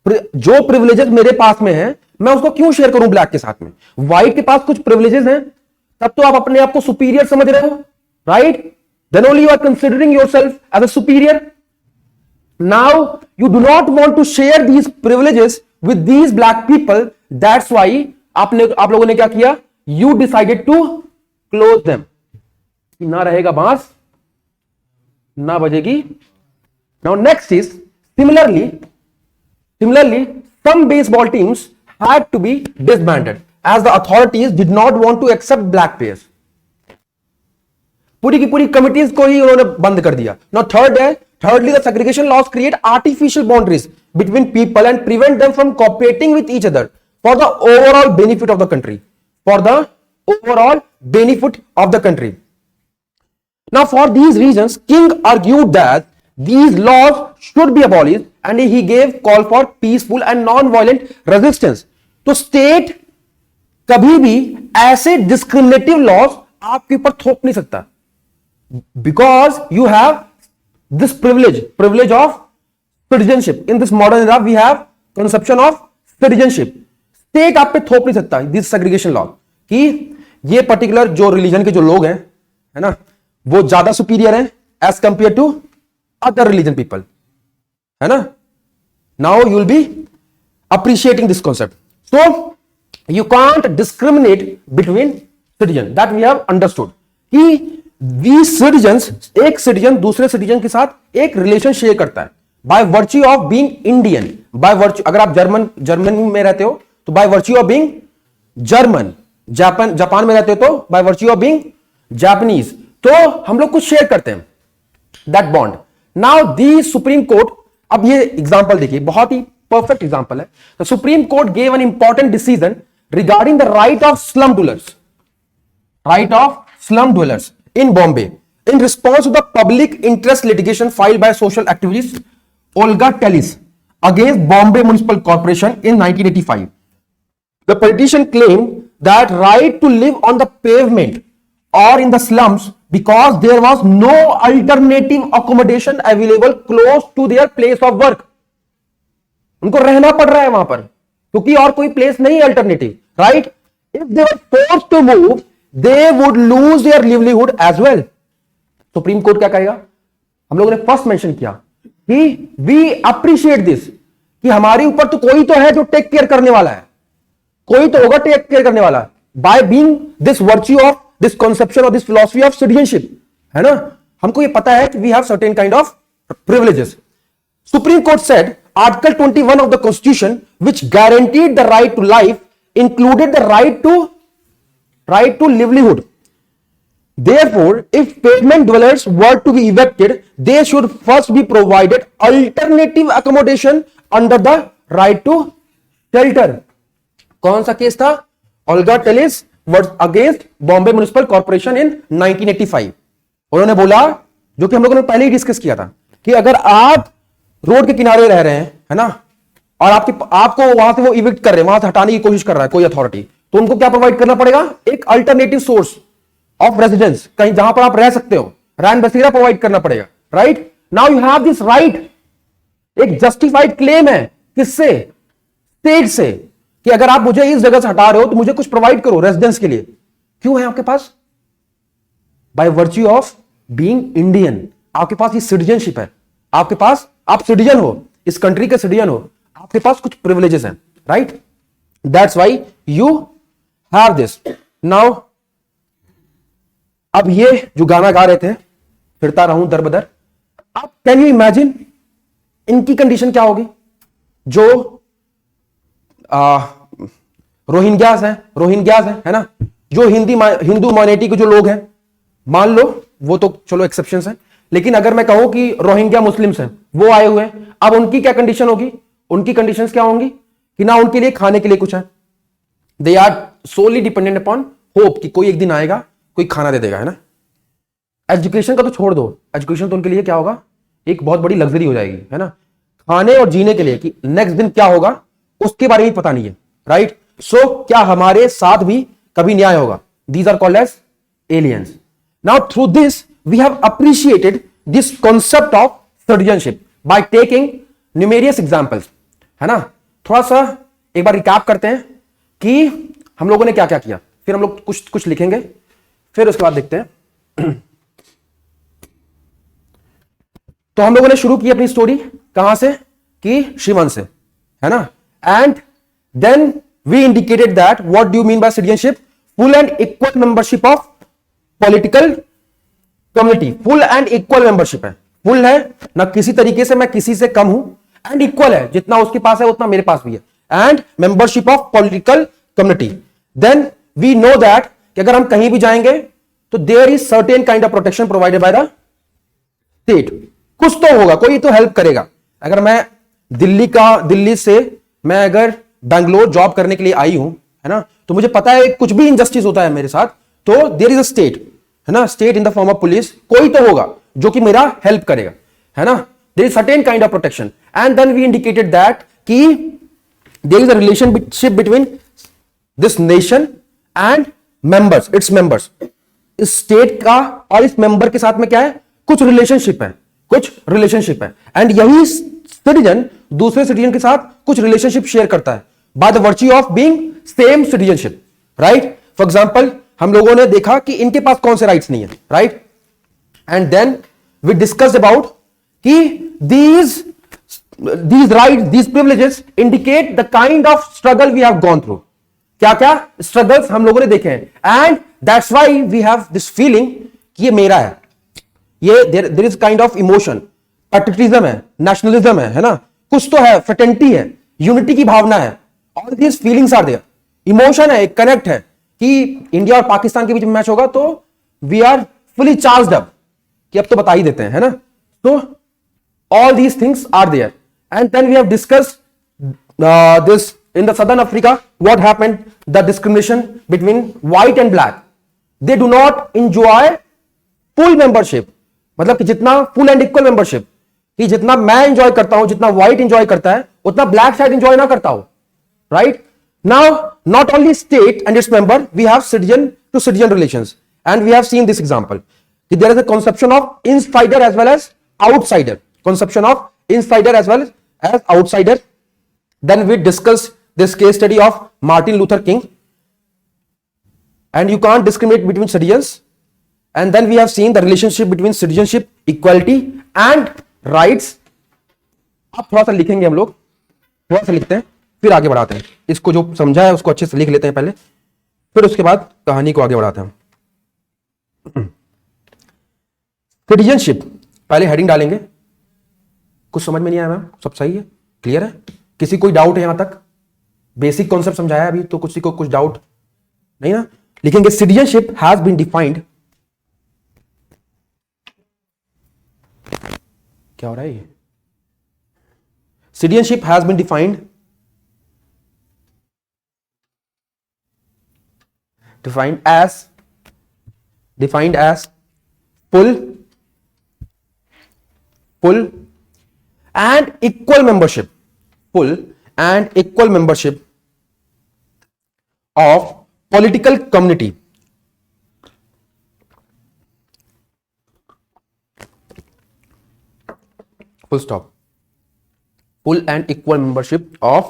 जो प्रिविलेजेस मेरे पास में है मैं उसको क्यों शेयर करूं ब्लैक के साथ में? व्हाइट के पास कुछ प्रिविलेजेस हैं, तब तो आप अपने आप को सुपीरियर समझ रहे हो, right? Then only you are considering yourself as a superior. Now you do not want to share these privileges with these black people. That's why आप लोगों ने क्या किया? You decided to close them. ना रहेगा बांस ना बजेगी। Now next is similarly some baseball teams had to be disbanded as the authorities did not want to accept black players. पूरी की पूरी कमिटीज को ही उन्होंने बंद कर दिया। Now thirdly, the segregation laws create artificial boundaries between people and prevent them from cooperating with each other for the overall benefit of the country. For the overall benefit of the country. Now, for these reasons, King argued that these laws should be abolished, and he gave call for peaceful and non-violent resistance. तो state कभी भी ऐसे discriminative laws आपके ऊपर थोप नहीं सकता, because you have this privilege of citizenship. In this modern era we have conception of citizenship. State आप पे थोप नहीं सकता दिस सेग्रीगेशन लॉ कि ये पर्टिकुलर जो रिलीजन के जो लोग हैं, है ना, वो ज्यादा सुपीरियर हैं as compare to other religion people, है ना. Now you will be appreciating this concept. So you can't discriminate between citizen. That we have understood कि we citizens, एक citizen दूसरे citizen के साथ एक relation share करता है by virtue of being Indian. by virtue, अगर आप जर्मन में रहते हो तो by virtue of being German, Japan में रहते हो तो by virtue of being Japanese. तो हम लोग कुछ शेयर करते हैं that bond. Now the Supreme Court, अब ये एग्जांपल देखिए, बहुत ही perfect example है. The Supreme Court gave an important decision regarding the right of slum dwellers in Bombay in response to the public interest litigation filed by social activist Olga Tellis against Bombay Municipal Corporation in 1985. The petition claimed that right to live on the pavement or in the slums because there was no alternative accommodation available close to their place of work. उनको रहना पड़ रहा है वहां पर क्योंकि और कोई प्लेस नहीं alternative, right. If they were forced to move they would lose their livelihood as well. Supreme Court क्या कहेगा? हम लोगों ने फर्स्ट मेंशन किया कि वी अप्रिशिएट दिस कि हमारे ऊपर तो कोई तो है जो टेक केयर करने वाला है, कोई तो होगा टेक केयर करने वाला by being this virtue of this conception और दिस फिलॉसफी ऑफ सिटीजनशिप, है ना. हमको ये पता है कि we have certain kind of privileges. Supreme Court said Article 21 of the Constitution, which guaranteed the right to life, included the right to livelihood. Therefore, if pavement dwellers were to be evicted, they should first be provided alternative accommodation under the right to shelter. कौन सा case था? Olga Tellis against Bombay Municipal Corporation in 1985. उन्होंने बोला, जो कि हम लोगों ने पहले ही डिस्कस किया था, कि अगर आप रोड के किनारे रह रहे हैं, है ना, और आपको वहां से वो इविक्ट कर रहे हैं, वहां से हटाने की कोशिश कर रहा है कोई अथॉरिटी, तो उनको क्या प्रोवाइड करना पड़ेगा? एक अल्टरनेटिव सोर्स ऑफ रेजिडेंस, कहीं जहां पर आप रह सकते हो, रैन बसेरा प्रोवाइड करना पड़ेगा, right. Now you have this right. एक जस्टिफाइड क्लेम है किससे? स्टेट से, कि अगर आप मुझे इस जगह से हटा रहे हो तो मुझे कुछ प्रोवाइड करो रेजिडेंस के लिए. क्यों है आपके पास? By virtue of being Indian. आपके पास ये सिटीजनशिप है, आपके पास, आप सिटीजन हो, इस कंट्री के सिटीजन हो, आपके पास कुछ प्रिविलेजेस हैं, right. That's why you have this. Now अब ये जो गाना गा रहे थे, फिरता रहूं दर बदर, अब कैन यू इमेजिन इनकी कंडीशन क्या होगी? जो रोहिंग्यास है ना, जो हिंदू माइनॉरिटी के जो लोग हैं, मान लो वो तो चलो एक्सेप्शंस हैं, लेकिन अगर मैं कहूं कि रोहिंग्या मुस्लिम्स हैं, वो आए हुए हैं, अब उनकी क्या कंडीशन होगी? उनकी कंडीशंस क्या होंगी कि ना उनके लिए खाने के लिए कुछ है, they are solely dependent upon hope कि कोई एक दिन आएगा, कोई खाना दे देगा, है ना. एजुकेशन का तो छोड़ दो, एजुकेशन तो उनके लिए क्या होगा? एक बहुत बड़ी लग्जरी हो जाएगी, है ना. खाने और जीने के लिए कि नेक्स्ट दिन क्या होगा उसके बारे में पता नहीं है, राइट. सो क्या हमारे साथ भी कभी न्याय होगा? These are called as aliens. Now through this we have appreciated this concept of citizenship by taking numerous examples, है ना. थोड़ा सा एक बार रिकैप करते हैं कि हम लोगों ने क्या क्या किया, फिर हम लोग कुछ लिखेंगे, फिर उसके बाद देखते हैं. तो हम लोगों ने शुरू की अपनी स्टोरी कहां से? कि श्रीमान से, है ना. And then we indicated that what do you mean by citizenship? Full and equal membership of political community. Full and equal membership है, फुल है ना, किसी तरीके से मैं किसी से कम हूं, एंड इक्वल है, जितना उसके पास है उतना मेरे पास भी है, and membership of political community. Then we know that कि अगर हम कहीं भी जाएंगे तो there is certain kind of protection provided by the state. कुछ तो होगा, कोई तो हेल्प करेगा. अगर मैं दिल्ली से मैं अगर बैंगलोर जॉब करने के लिए आई हूं, है ना, तो मुझे पता है कुछ भी इनजस्टिस होता है मेरे साथ, तो देयर इज अ स्टेट, है ना, state in the form of police, कोई तो होगा जो कि मेरा हेल्प करेगा, है ना. There is certain kind of protection. And then we indicated that कि there is a relationship between this nation and members, its members. इस स्टेट का और इस मेंबर के साथ में क्या है? कुछ रिलेशनशिप है, कुछ रिलेशनशिप है, एंड यही सिटीजन दूसरे सिटीजन के साथ कुछ रिलेशनशिप शेयर करता है by the virtue of being same citizenship, right? For example हम लोगों ने देखा कि इनके पास कौन से राइट्स नहीं है, right? And then we discussed about कि these rights, these privileges indicate the kind of struggle we have gone through. क्या क्या struggles हम लोगों ने देखे हैं, and that's why we have this feeling कि ये मेरा है, ये there is kind of emotion, patriotism है, nationalism है ना, कुछ तो है, fraternity है, unity की भावना है, all these feelings are there, emotion है, एक connect है कि इंडिया और पाकिस्तान के बीच में मैच होगा तो we are fully charged up कि अब तो बता ही देते हैं, है ना? तो all these things are there. And then we have discussed this in the Southern Africa, what happened, the discrimination between white and black. They do not enjoy full membership. मतलब कि जितना full and equal membership, कि जितना मैं enjoy करता हूं, जितना white enjoy करता है, उतना black शायद enjoy ना करता हो, right? Now, not only state and its member, we have citizen to citizen relations, and we have seen this example. There is a conception of insider as well as outsider. Conception of insider as well as outsider. Then we discussed this case study of Martin Luther King, and you can't discriminate between citizens. And then we have seen the relationship between citizenship, equality and rights. अब थोड़ा सा लिखेंगे हम लोग, थोड़ा सा लिखते हैं फिर आगे बढ़ाते हैं। इसको जो समझा है उसको अच्छे से लिख लेते हैं पहले, फिर उसके बाद कहानी को आगे बढ़ाते हैं। सिटीजनशिप पहले हेडिंग डालेंगे। कुछ समझ में नहीं आया मैम? सब सही है, क्लियर है? किसी कोई डाउट है यहां तक? बेसिक कॉन्सेप्ट समझाया अभी, तो किसी को कुछ डाउट नहीं ना? लिखेंगे सिटीजनशिप हैज बीन डिफाइंड, क्या हो रहा है ये? Citizenship has been defined as full and equal membership, full and equal membership of political community, full stop, full and equal membership of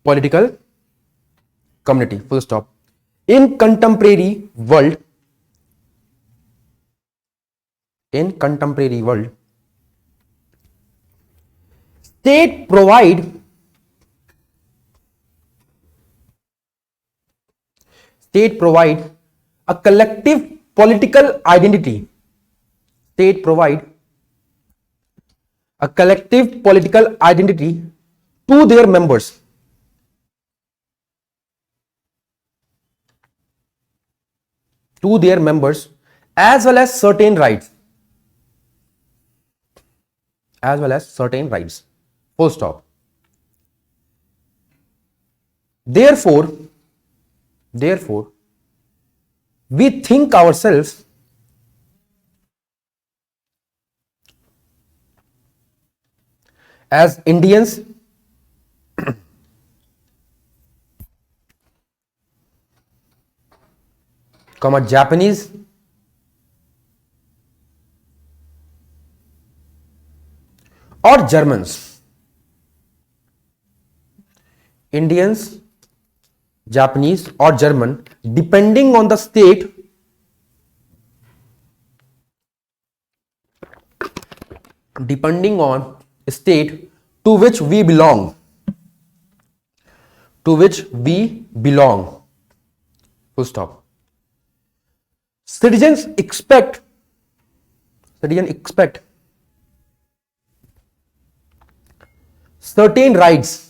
political community, full stop. In contemporary world, state provide a collective political identity. State provide a collective political identity to their members. As well as certain rights. Full stop. Therefore, we think ourselves as Indians Japanese or Germans. Indians, Japanese or German, depending on the state, to which we belong. Full stop. Citizens expect certain rights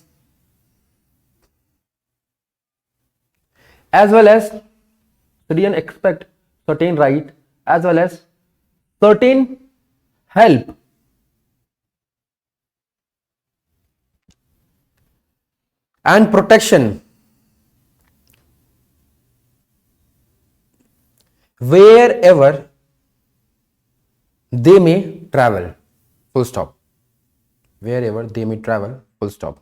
as well as certain help and protection wherever they may travel. Full stop. Wherever they may travel. Full stop.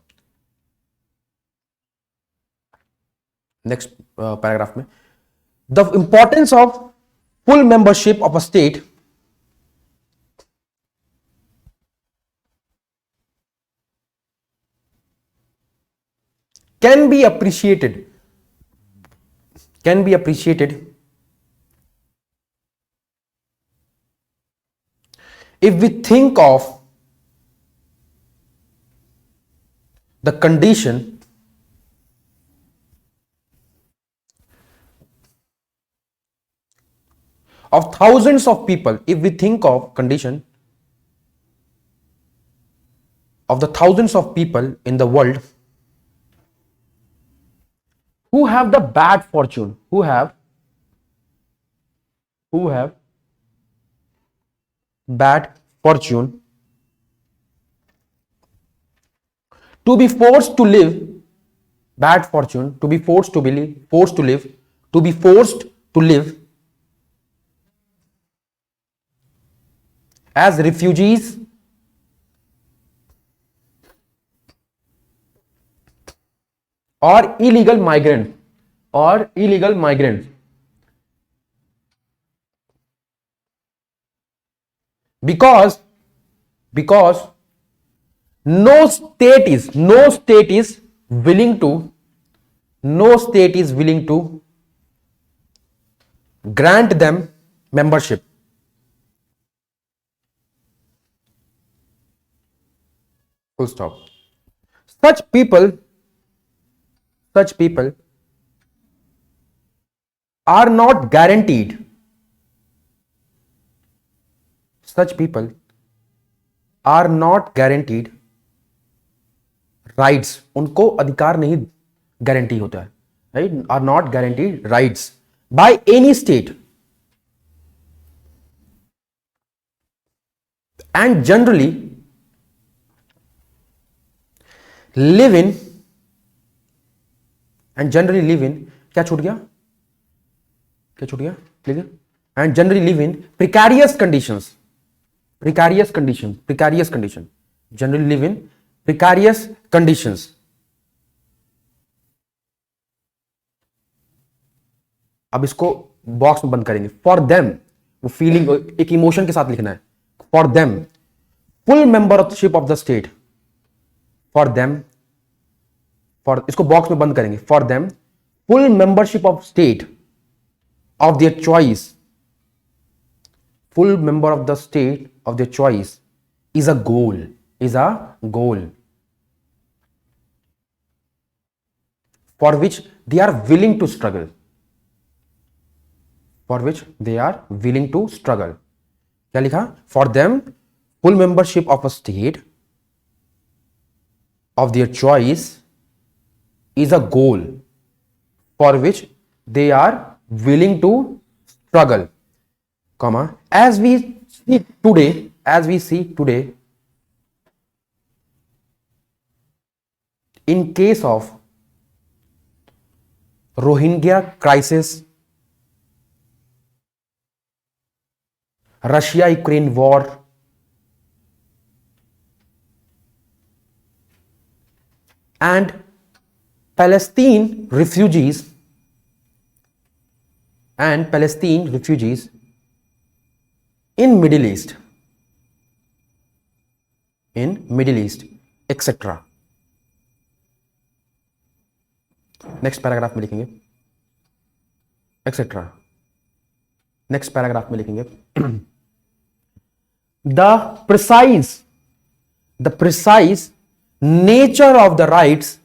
Next paragraph में, the importance of full membership of a state can be appreciated if we think of the condition of thousands of people, if we think of condition of the thousands of people in the world who have the bad fortune, who have bad fortune to be forced to live, bad fortune to be forced to live, as refugees or illegal migrants, because no state is willing to grant them membership. Full stop. Such people are not guaranteed. Rights, उनको अधिकार नहीं guarantee होता है, right, are not guaranteed rights by any state and generally live in क्या छूट गया and generally live in precarious condition, generally live in precarious conditions. अब इसको बॉक्स में बंद करेंगे. फॉर देम, वो फीलिंग एक इमोशन के साथ लिखना है. For them full membership of the state, for इसको बॉक्स में बंद करेंगे. For them full membership of state of their choice, full member of the state of their choice is a goal for which they are willing to struggle. क्या लिखा? For them, full membership of a state of their choice is a goal for which they are willing to struggle. Comma, as we see today, in case of Rohingya crisis, Russia-Ukraine war, and Palestine refugees in Middle East, etc. Next paragraph में लिखेंगे etcetera. Next paragraph में लिखेंगे the precise nature of the rights,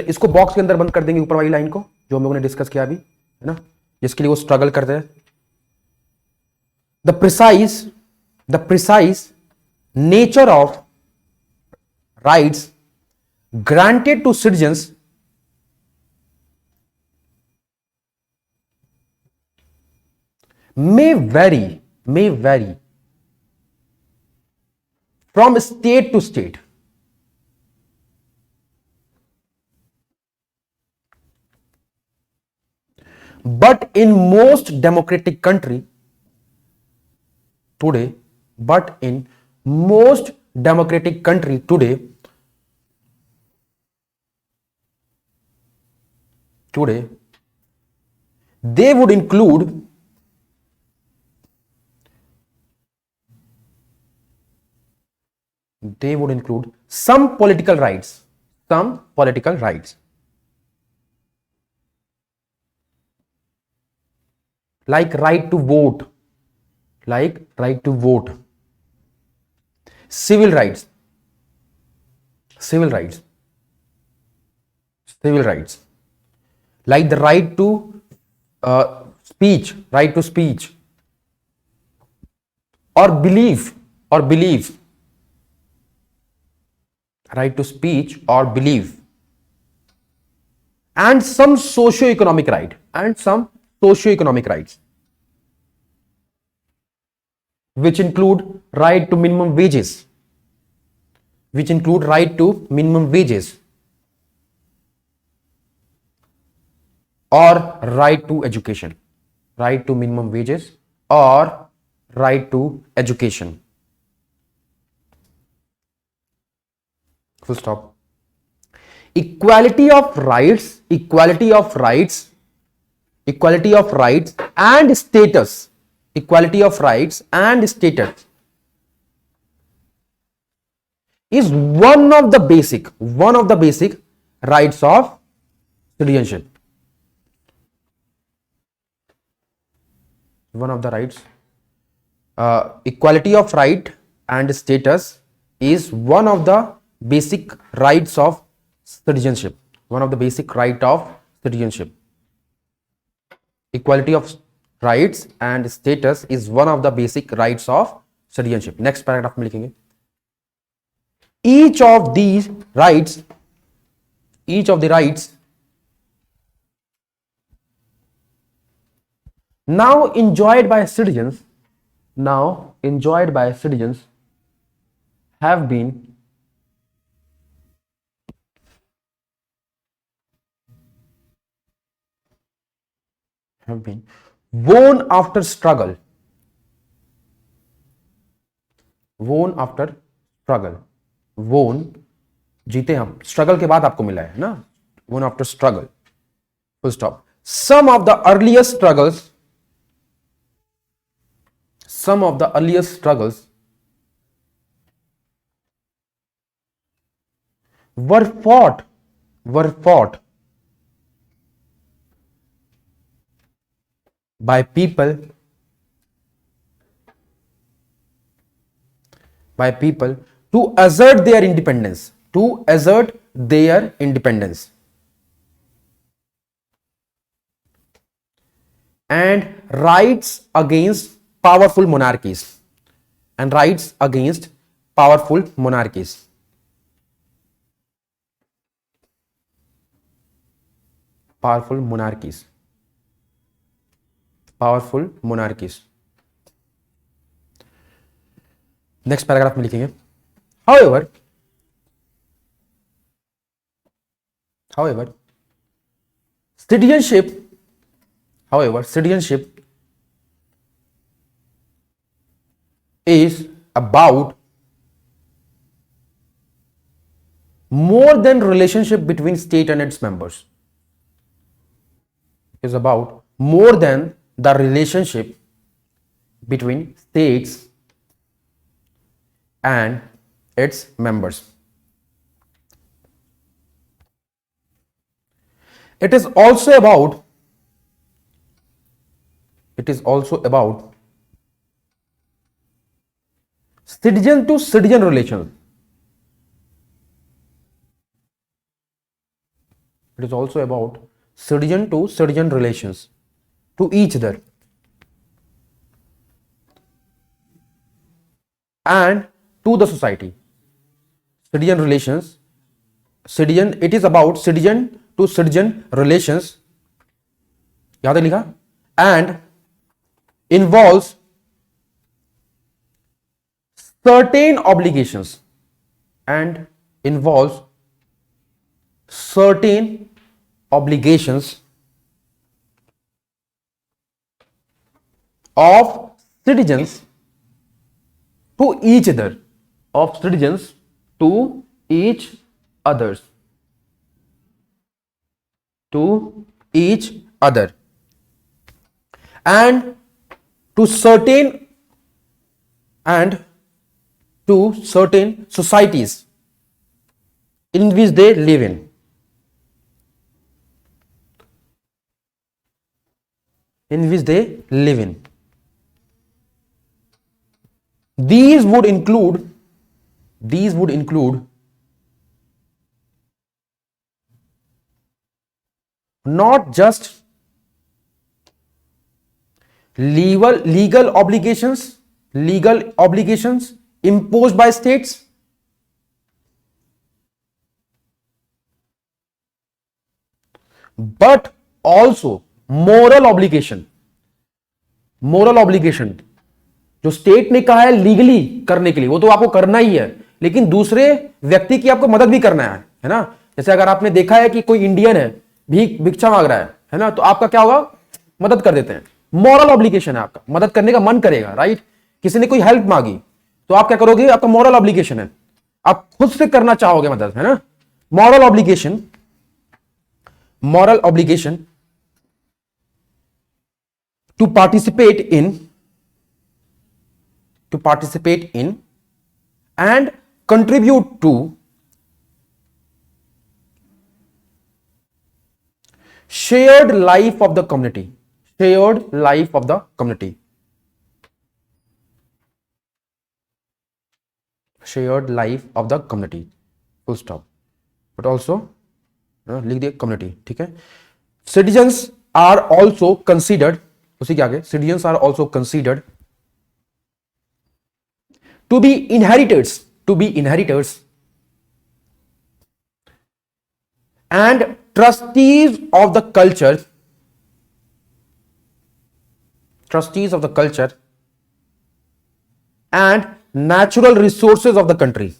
इसको box के अंदर बंद कर देंगे, ऊपर वाली लाइन को जो हम लोगों ने डिस्कस किया अभी, है ना, जिसके लिए वो स्ट्रगल करते हैं. The precise nature of rights granted to citizens may vary from state to state. But in most democratic country today, they would include they would include some political rights, like right to vote, civil rights, like the right to speech, or belief, right to speech or belief, and some socio-economic rights, which include right to minimum wages, or right to education, full stop. Equality of rights and status, is one of the basic rights of citizenship. Equality of right and status is one of the basic rights of citizenship. Equality of rights and status is one of the basic rights of citizenship. Next paragraph में लिखेंगे, each of the rights now enjoyed by citizens have been won after struggle. Won जीते हम, struggle के बाद आपको मिला है ना, won after struggle, full stop. Some of the earliest struggles were fought by people to assert their independence, and rights against powerful monarchies, next paragraph में लिखेंगे, however citizenship is about more than relationship between state and its members. Is about more than the relationship between states and its members. It is also about citizen to citizen relations. It is also about citizen to citizen relations to each other and to the society. Citizen relations, it is about citizen to citizen relations, याद है लिखा, and involves certain obligations of citizens to each other, and to certain to certain societies in which they live in. In which they live in. These would include not just legal obligations imposed by states, but also moral obligation जो state ने कहा है legally करने के लिए, वो तो आपको करना ही है, लेकिन दूसरे व्यक्ति की आपको मदद भी करना है ना। जैसे अगर आपने देखा है कि कोई इंडियन है भिक्षा मांग रहा है ना, तो आपका क्या होगा, मदद कर देते हैं। मॉरल ऑब्लिगेशन है आपका, मदद करने का मन करेगा, राइट। किसी ने कोई हेल्प मांगी तो आप क्या करोगे, आपका मॉरल ऑब्लिगेशन है, आप खुद से करना चाहोगे मदद, है ना। Moral obligation to participate in and contribute to shared life of the community. Full stop. But also लिख दिया community, ठीक है। Citizens are also considered, उसी के आगे, citizens are also considered to be inheritors and trustees of the culture and natural resources of the country.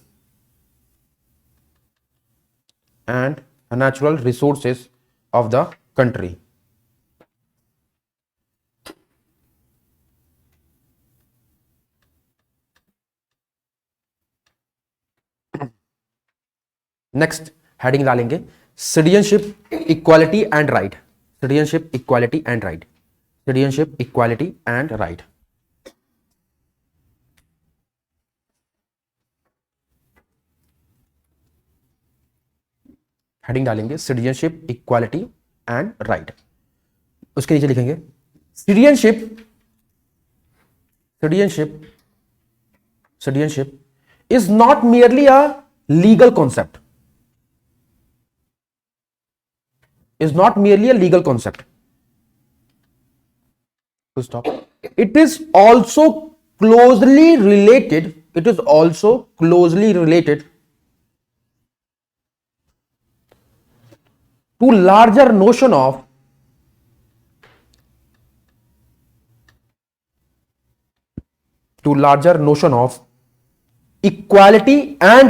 Next heading डालेंगे citizenship equality and right. Heading डालेंगे citizenship equality and right. उसके नीचे लिखेंगे citizenship is not merely a legal concept. Full stop. It is also closely related to larger notion of equality and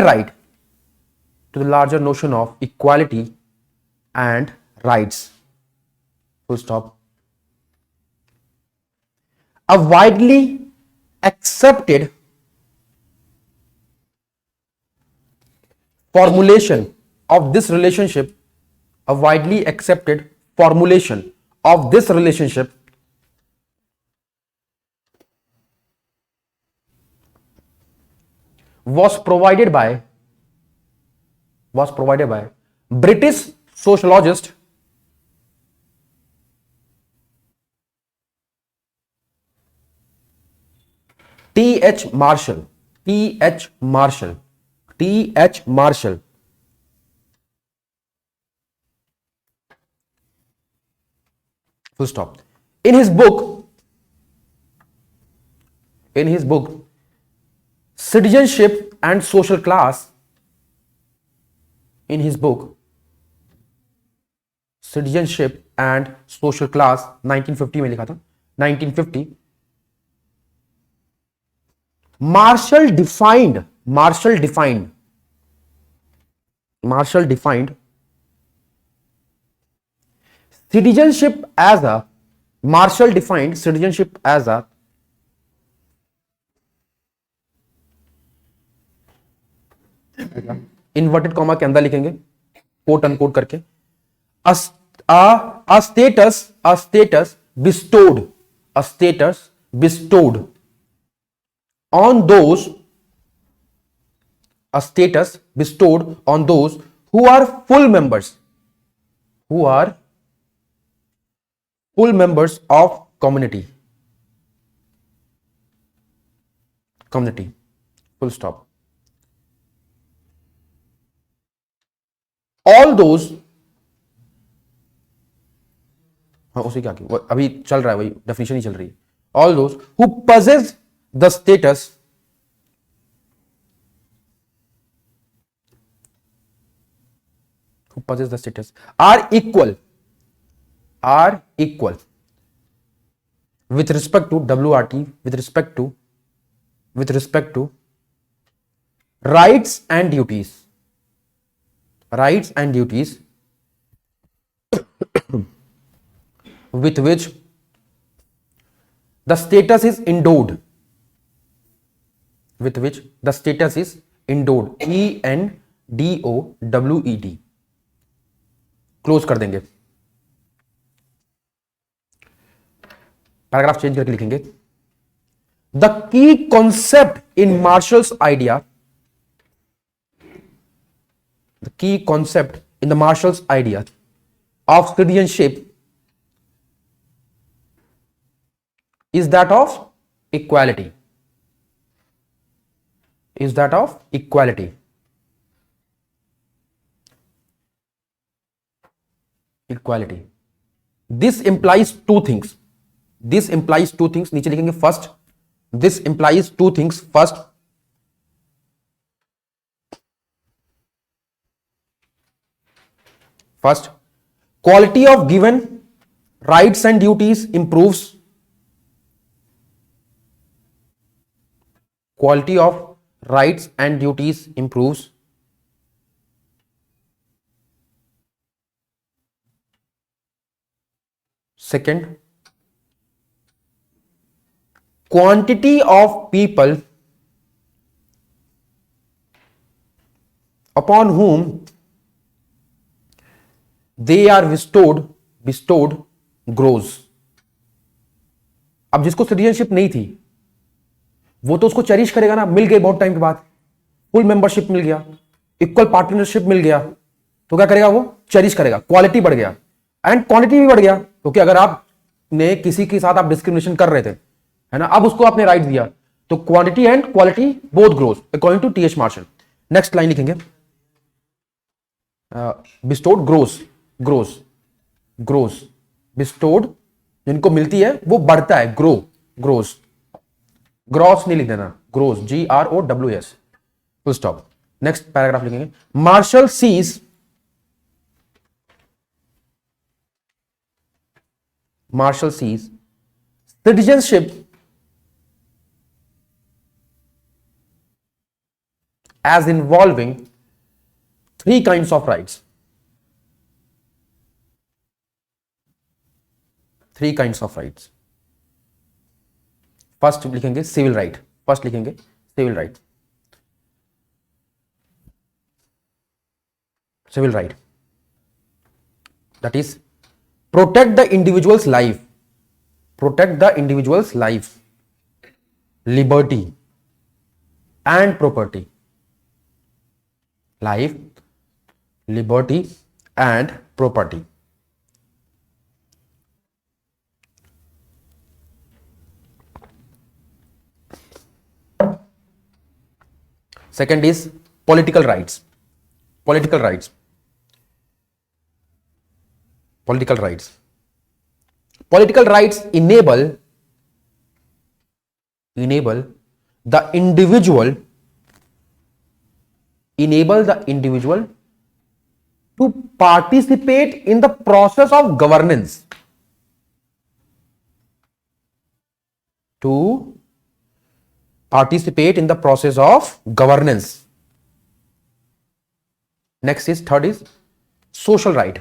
right. Full stop. A widely accepted formulation of this relationship was provided by British sociologist T.H. Marshall. Full stop. In his book Citizenship and Social Class, 1950 में लिखा था, 1950, Marshall defined citizenship as a inverted comma के अंदर लिखेंगे, quote unquote करके, a status bestowed on those a status bestowed on those who are full members of community, full stop. All those, हाँ उसे क्या किया, अभी चल रहा है, वही डेफिनेशन ही चल रही है. All those who possess the status are equal with respect to WRT, with respect to rights and duties with which the status is endowed, ENDOWED. Close कर देंगे, पैराग्राफ चेंज करके लिखेंगे. The key concept in marshals idea, the key concept in the Marshall's idea of citizenship is that of equality. This implies two things. नीचे लिखेंगे first. This implies two things. First, quality of given rights and duties improves. Second, quantity of people upon whom they are bestowed grows. अब जिसको citizenship नहीं थी वो तो उसको cherish करेगा ना, मिल गई बहुत टाइम के बाद, फुल मेंबरशिप मिल गया, इक्वल पार्टनरशिप मिल गया, तो क्या करेगा वो चेरिश करेगा, क्वालिटी बढ़ गया एंड क्वांटिटी भी बढ़ गया. क्योंकि अगर आपने किसी के साथ आप डिस्क्रिमिनेशन कर रहे थे, है ना, अब उसको आपने राइट दिया, तो quantity and quality both grows according to T H Marshall. Next line लिखेंगे, बिस्टोड ग्रोस, बिस्टोड जिनको मिलती है वो बढ़ता है, ग्रोस नहीं लिख देना, grows, GROWS, full stop. Next paragraph लिखेंगे, Marshall sees citizenship as involving three kinds of rights. First लिखेंगे civil right. That is, protect the individual's life, liberty and property. Second is political rights. Political rights enable the individual to participate in the process of governance. Next is, third is social right.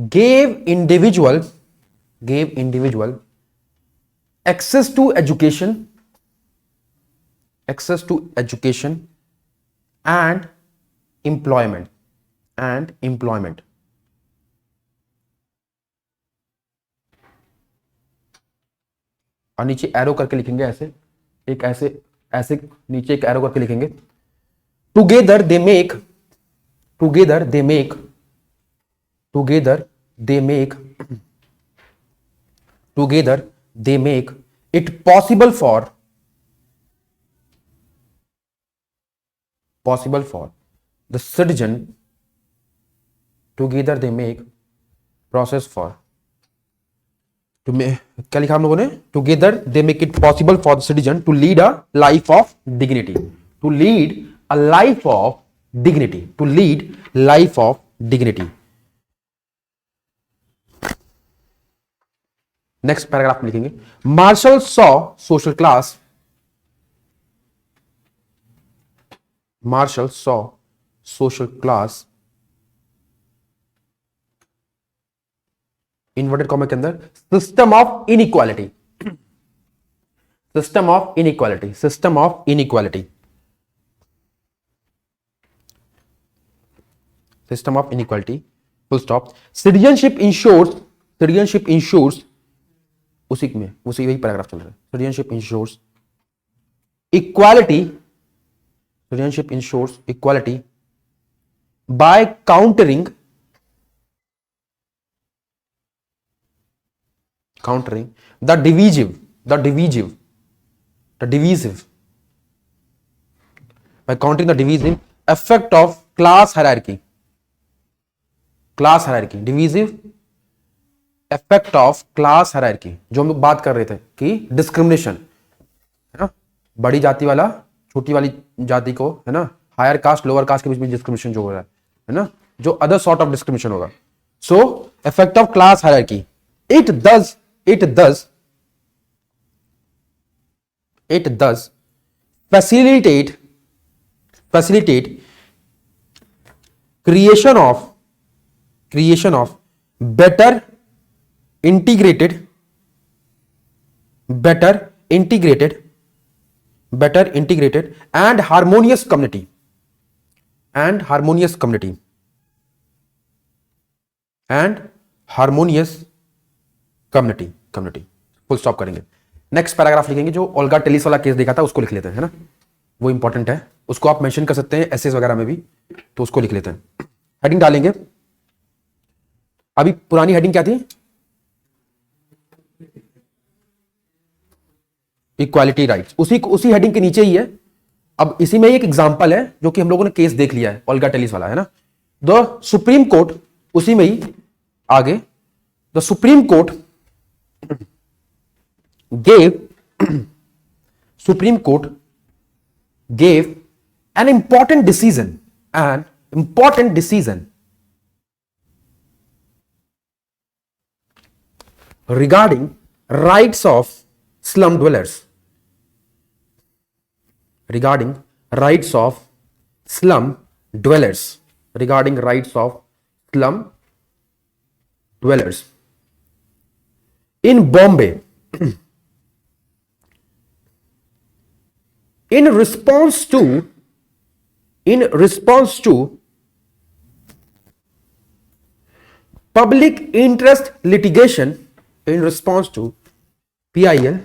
Gave individual access to education and employment. और नीचे arrow करके लिखेंगे ऐसे, एक ऐसे ऐसे नीचे एक एरो करके लिखेंगे। Together they make, together they make, together they make, together they make it possible for, possible for the citizen, together they make process for, to make, क्या लिखा हम लोगों ने, together they make it possible for the citizen to lead a life of dignity, to lead a life of dignity, to lead life of dignity। Next paragraph में लिखेंगे Marshall saw social class, Marshall saw social class, inverted comma के अंदर, system of inequality, system of inequality, system of inequality, system of inequality, full stop. Citizenship ensures, citizenship ensures, उसी में उसी वही paragraph चल रहा है। Citizenship ensures equality, citizenship ensures equality by countering the divisive by countering the divisive effect of class hierarchy, divisive effect of class hierarchy, जो हम लोग बात कर रहे थे कि डिस्क्रिमिनेशन है ना, बड़ी जाति वाला छोटी वाली जाति को, है ना, हायर कास्ट लोअर कास्ट के बीच में डिस्क्रिमिनेशन जो हो रहा है ना, जो अदर सॉर्ट ऑफ डिस्क्रिमिनेशन होगा। So effect of class hierarchy, it does facilitate creation of better integrated and harmonious community, full stop करेंगे। नेक्स्ट पैराग्राफ लिखेंगे, जो ओल्गा टेलिस वाला केस देखा था उसको लिख लेते हैं, है ना, वो इंपॉर्टेंट है, उसको आप मेंशन कर सकते हैं एसेस वगैरह में भी, तो उसको लिख लेते हैं। हेडिंग डालेंगे, अभी पुरानी हेडिंग क्या थी, इक्वालिटी राइट्स, उसी हेडिंग के नीचे ही है। अब इसी में एक एग्जांपल है जो कि हम लोगों ने केस देख लिया है, ओल्गा टेलिस वाला, है ना। द सुप्रीम कोर्ट, उसी में ही आगे, the supreme court gave an important decision regarding rights of slum dwellers, regarding rights of slum dwellers in Bombay, in response to public interest litigation, in response to PIL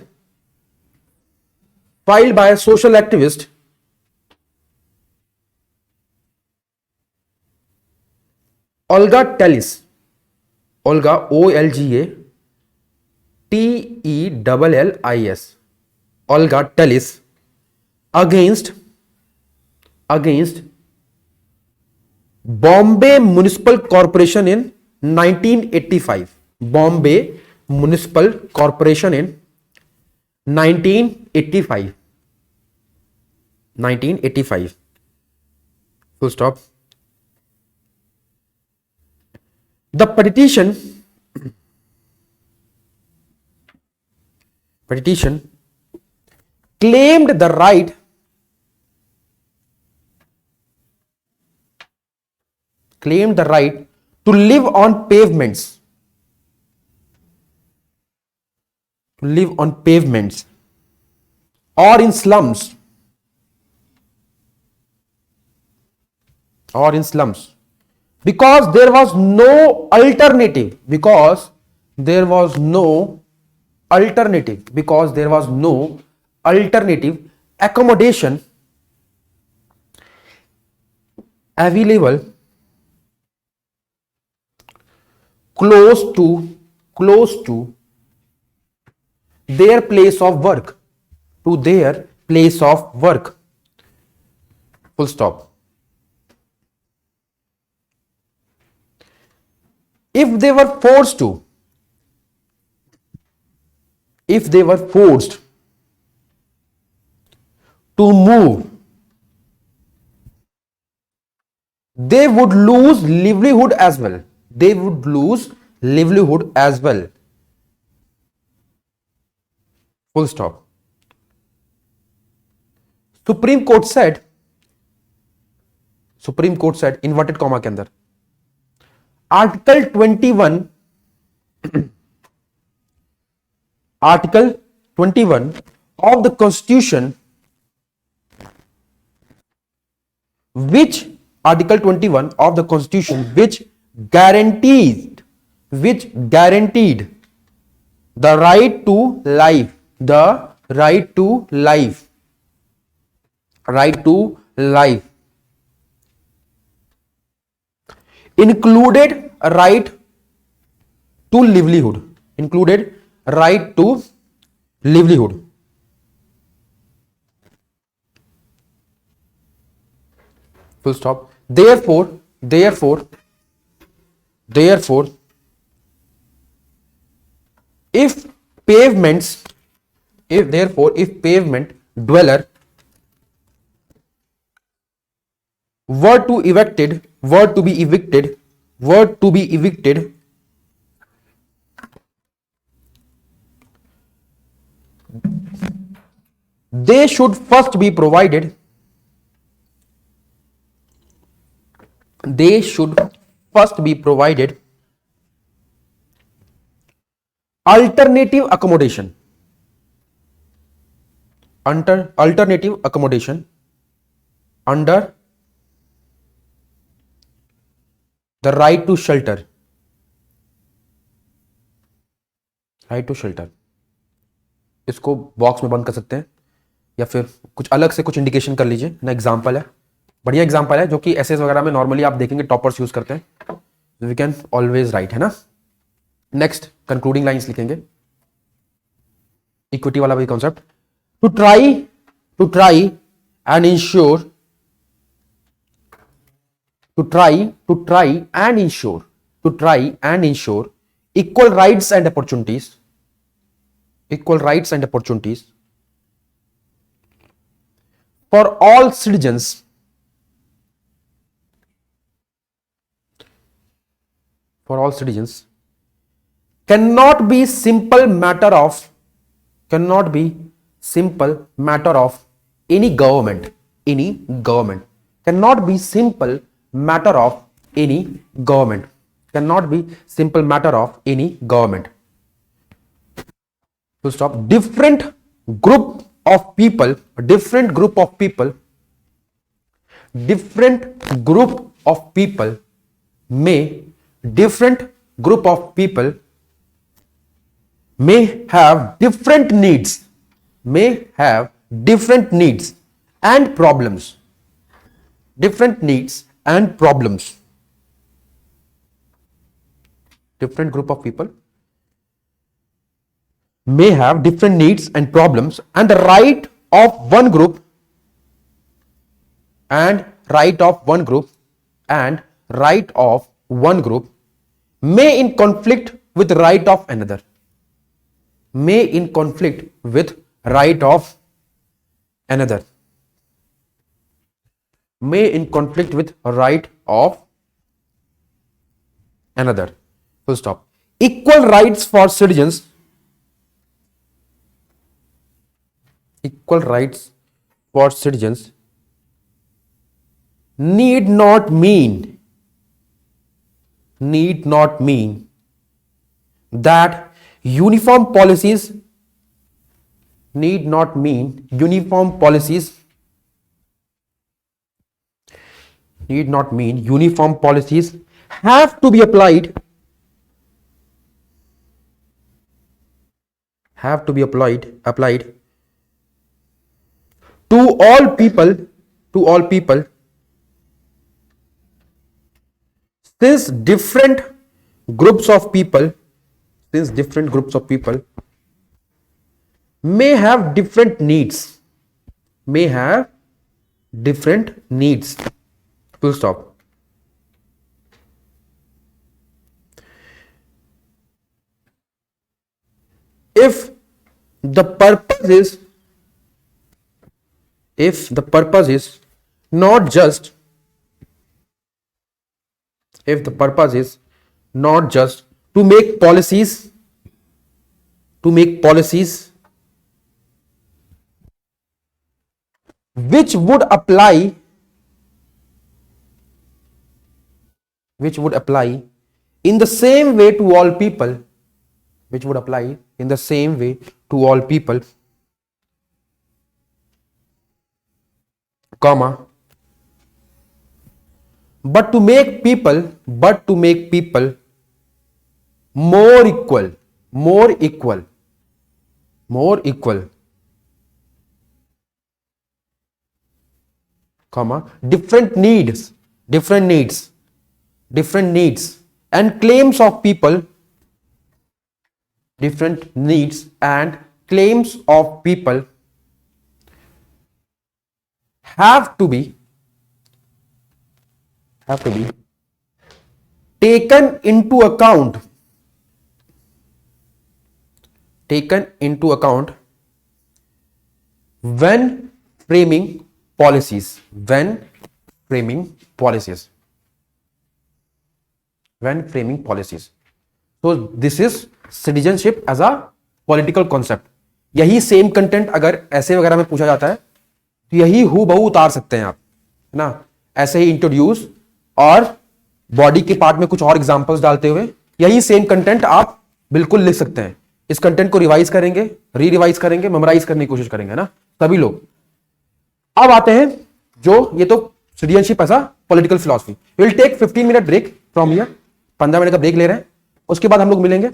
filed by a social activist Olga Tellis, Olga, OLGA TELLIS, Olga Tellis, against Bombay Municipal Corporation in 1985, Bombay Municipal Corporation in 1985, full stop। The petition claimed the right to live on pavements, or in slums, because there was no alternative, alternative, because there was no alternative accommodation available close to their place of work, to their place of work, full stop. If they were forced to move, they would lose livelihood as well. They would lose livelihood as well. Full stop. Supreme Court said, inverted comma के अंदर, article 21 of the Constitution, which Article 21 of the Constitution which guaranteed the right to life, included a right to livelihood, full stop. Therefore, if pavement dweller were to be evicted, they should first be provided alternative accommodation under the right to shelter. इसको box में बंद कर सकते हैं या फिर कुछ अलग से कुछ इंडिकेशन कर लीजिए ना. एग्जांपल है, बढ़िया एग्जांपल है जो कि एसेस वगैरह में नॉर्मली आप देखेंगे टॉपर्स यूज करते हैं. वी कैन ऑलवेज राइट, है ना. नेक्स्ट कंक्लूडिंग लाइंस लिखेंगे. इक्विटी वाला वही concept. To try and ensure equal rights and opportunities for all citizens cannot be simple matter of any government, cannot be simple matter of any government. Full stop. Different group of people may have different needs and problems. Different group of people may have different needs and problems, and the right of one group may in conflict with right of another. Full stop. Equal rights for citizens need not mean that uniform policies have to be applied have to be applied to all people since different groups of people may have different needs, full stop. If the purpose is not just to make policies which would apply in the same way to all people, comma, but to make people more equal, comma, different needs and claims of people, have to be taken into account when framing policies. So this is citizenship as a political concept. यही same content अगर ऐसे वगैरह में पूछा जाता है तो यही हूबहू उतार सकते हैं आप, है ना, ऐसे ही इंट्रोड्यूस और बॉडी के पार्ट में कुछ और एग्जांपल्स डालते हुए यही सेम कंटेंट आप बिल्कुल लिख सकते हैं. इस कंटेंट को रिवाइज करेंगे, री रिवाइज करेंगे, मेमोराइज करने की कोशिश करेंगे, ना सभी लोग. अब आते हैं जो ये तो citizenship as a political philosophy. Will take 15 minute break from here. 15 minute का ब्रेक ले रहे हैं, उसके बाद हम लोग मिलेंगे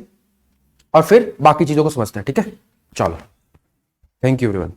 और फिर बाकी चीजों को समझते हैं. ठीक है, चलो, थैंक यू एवरीवन.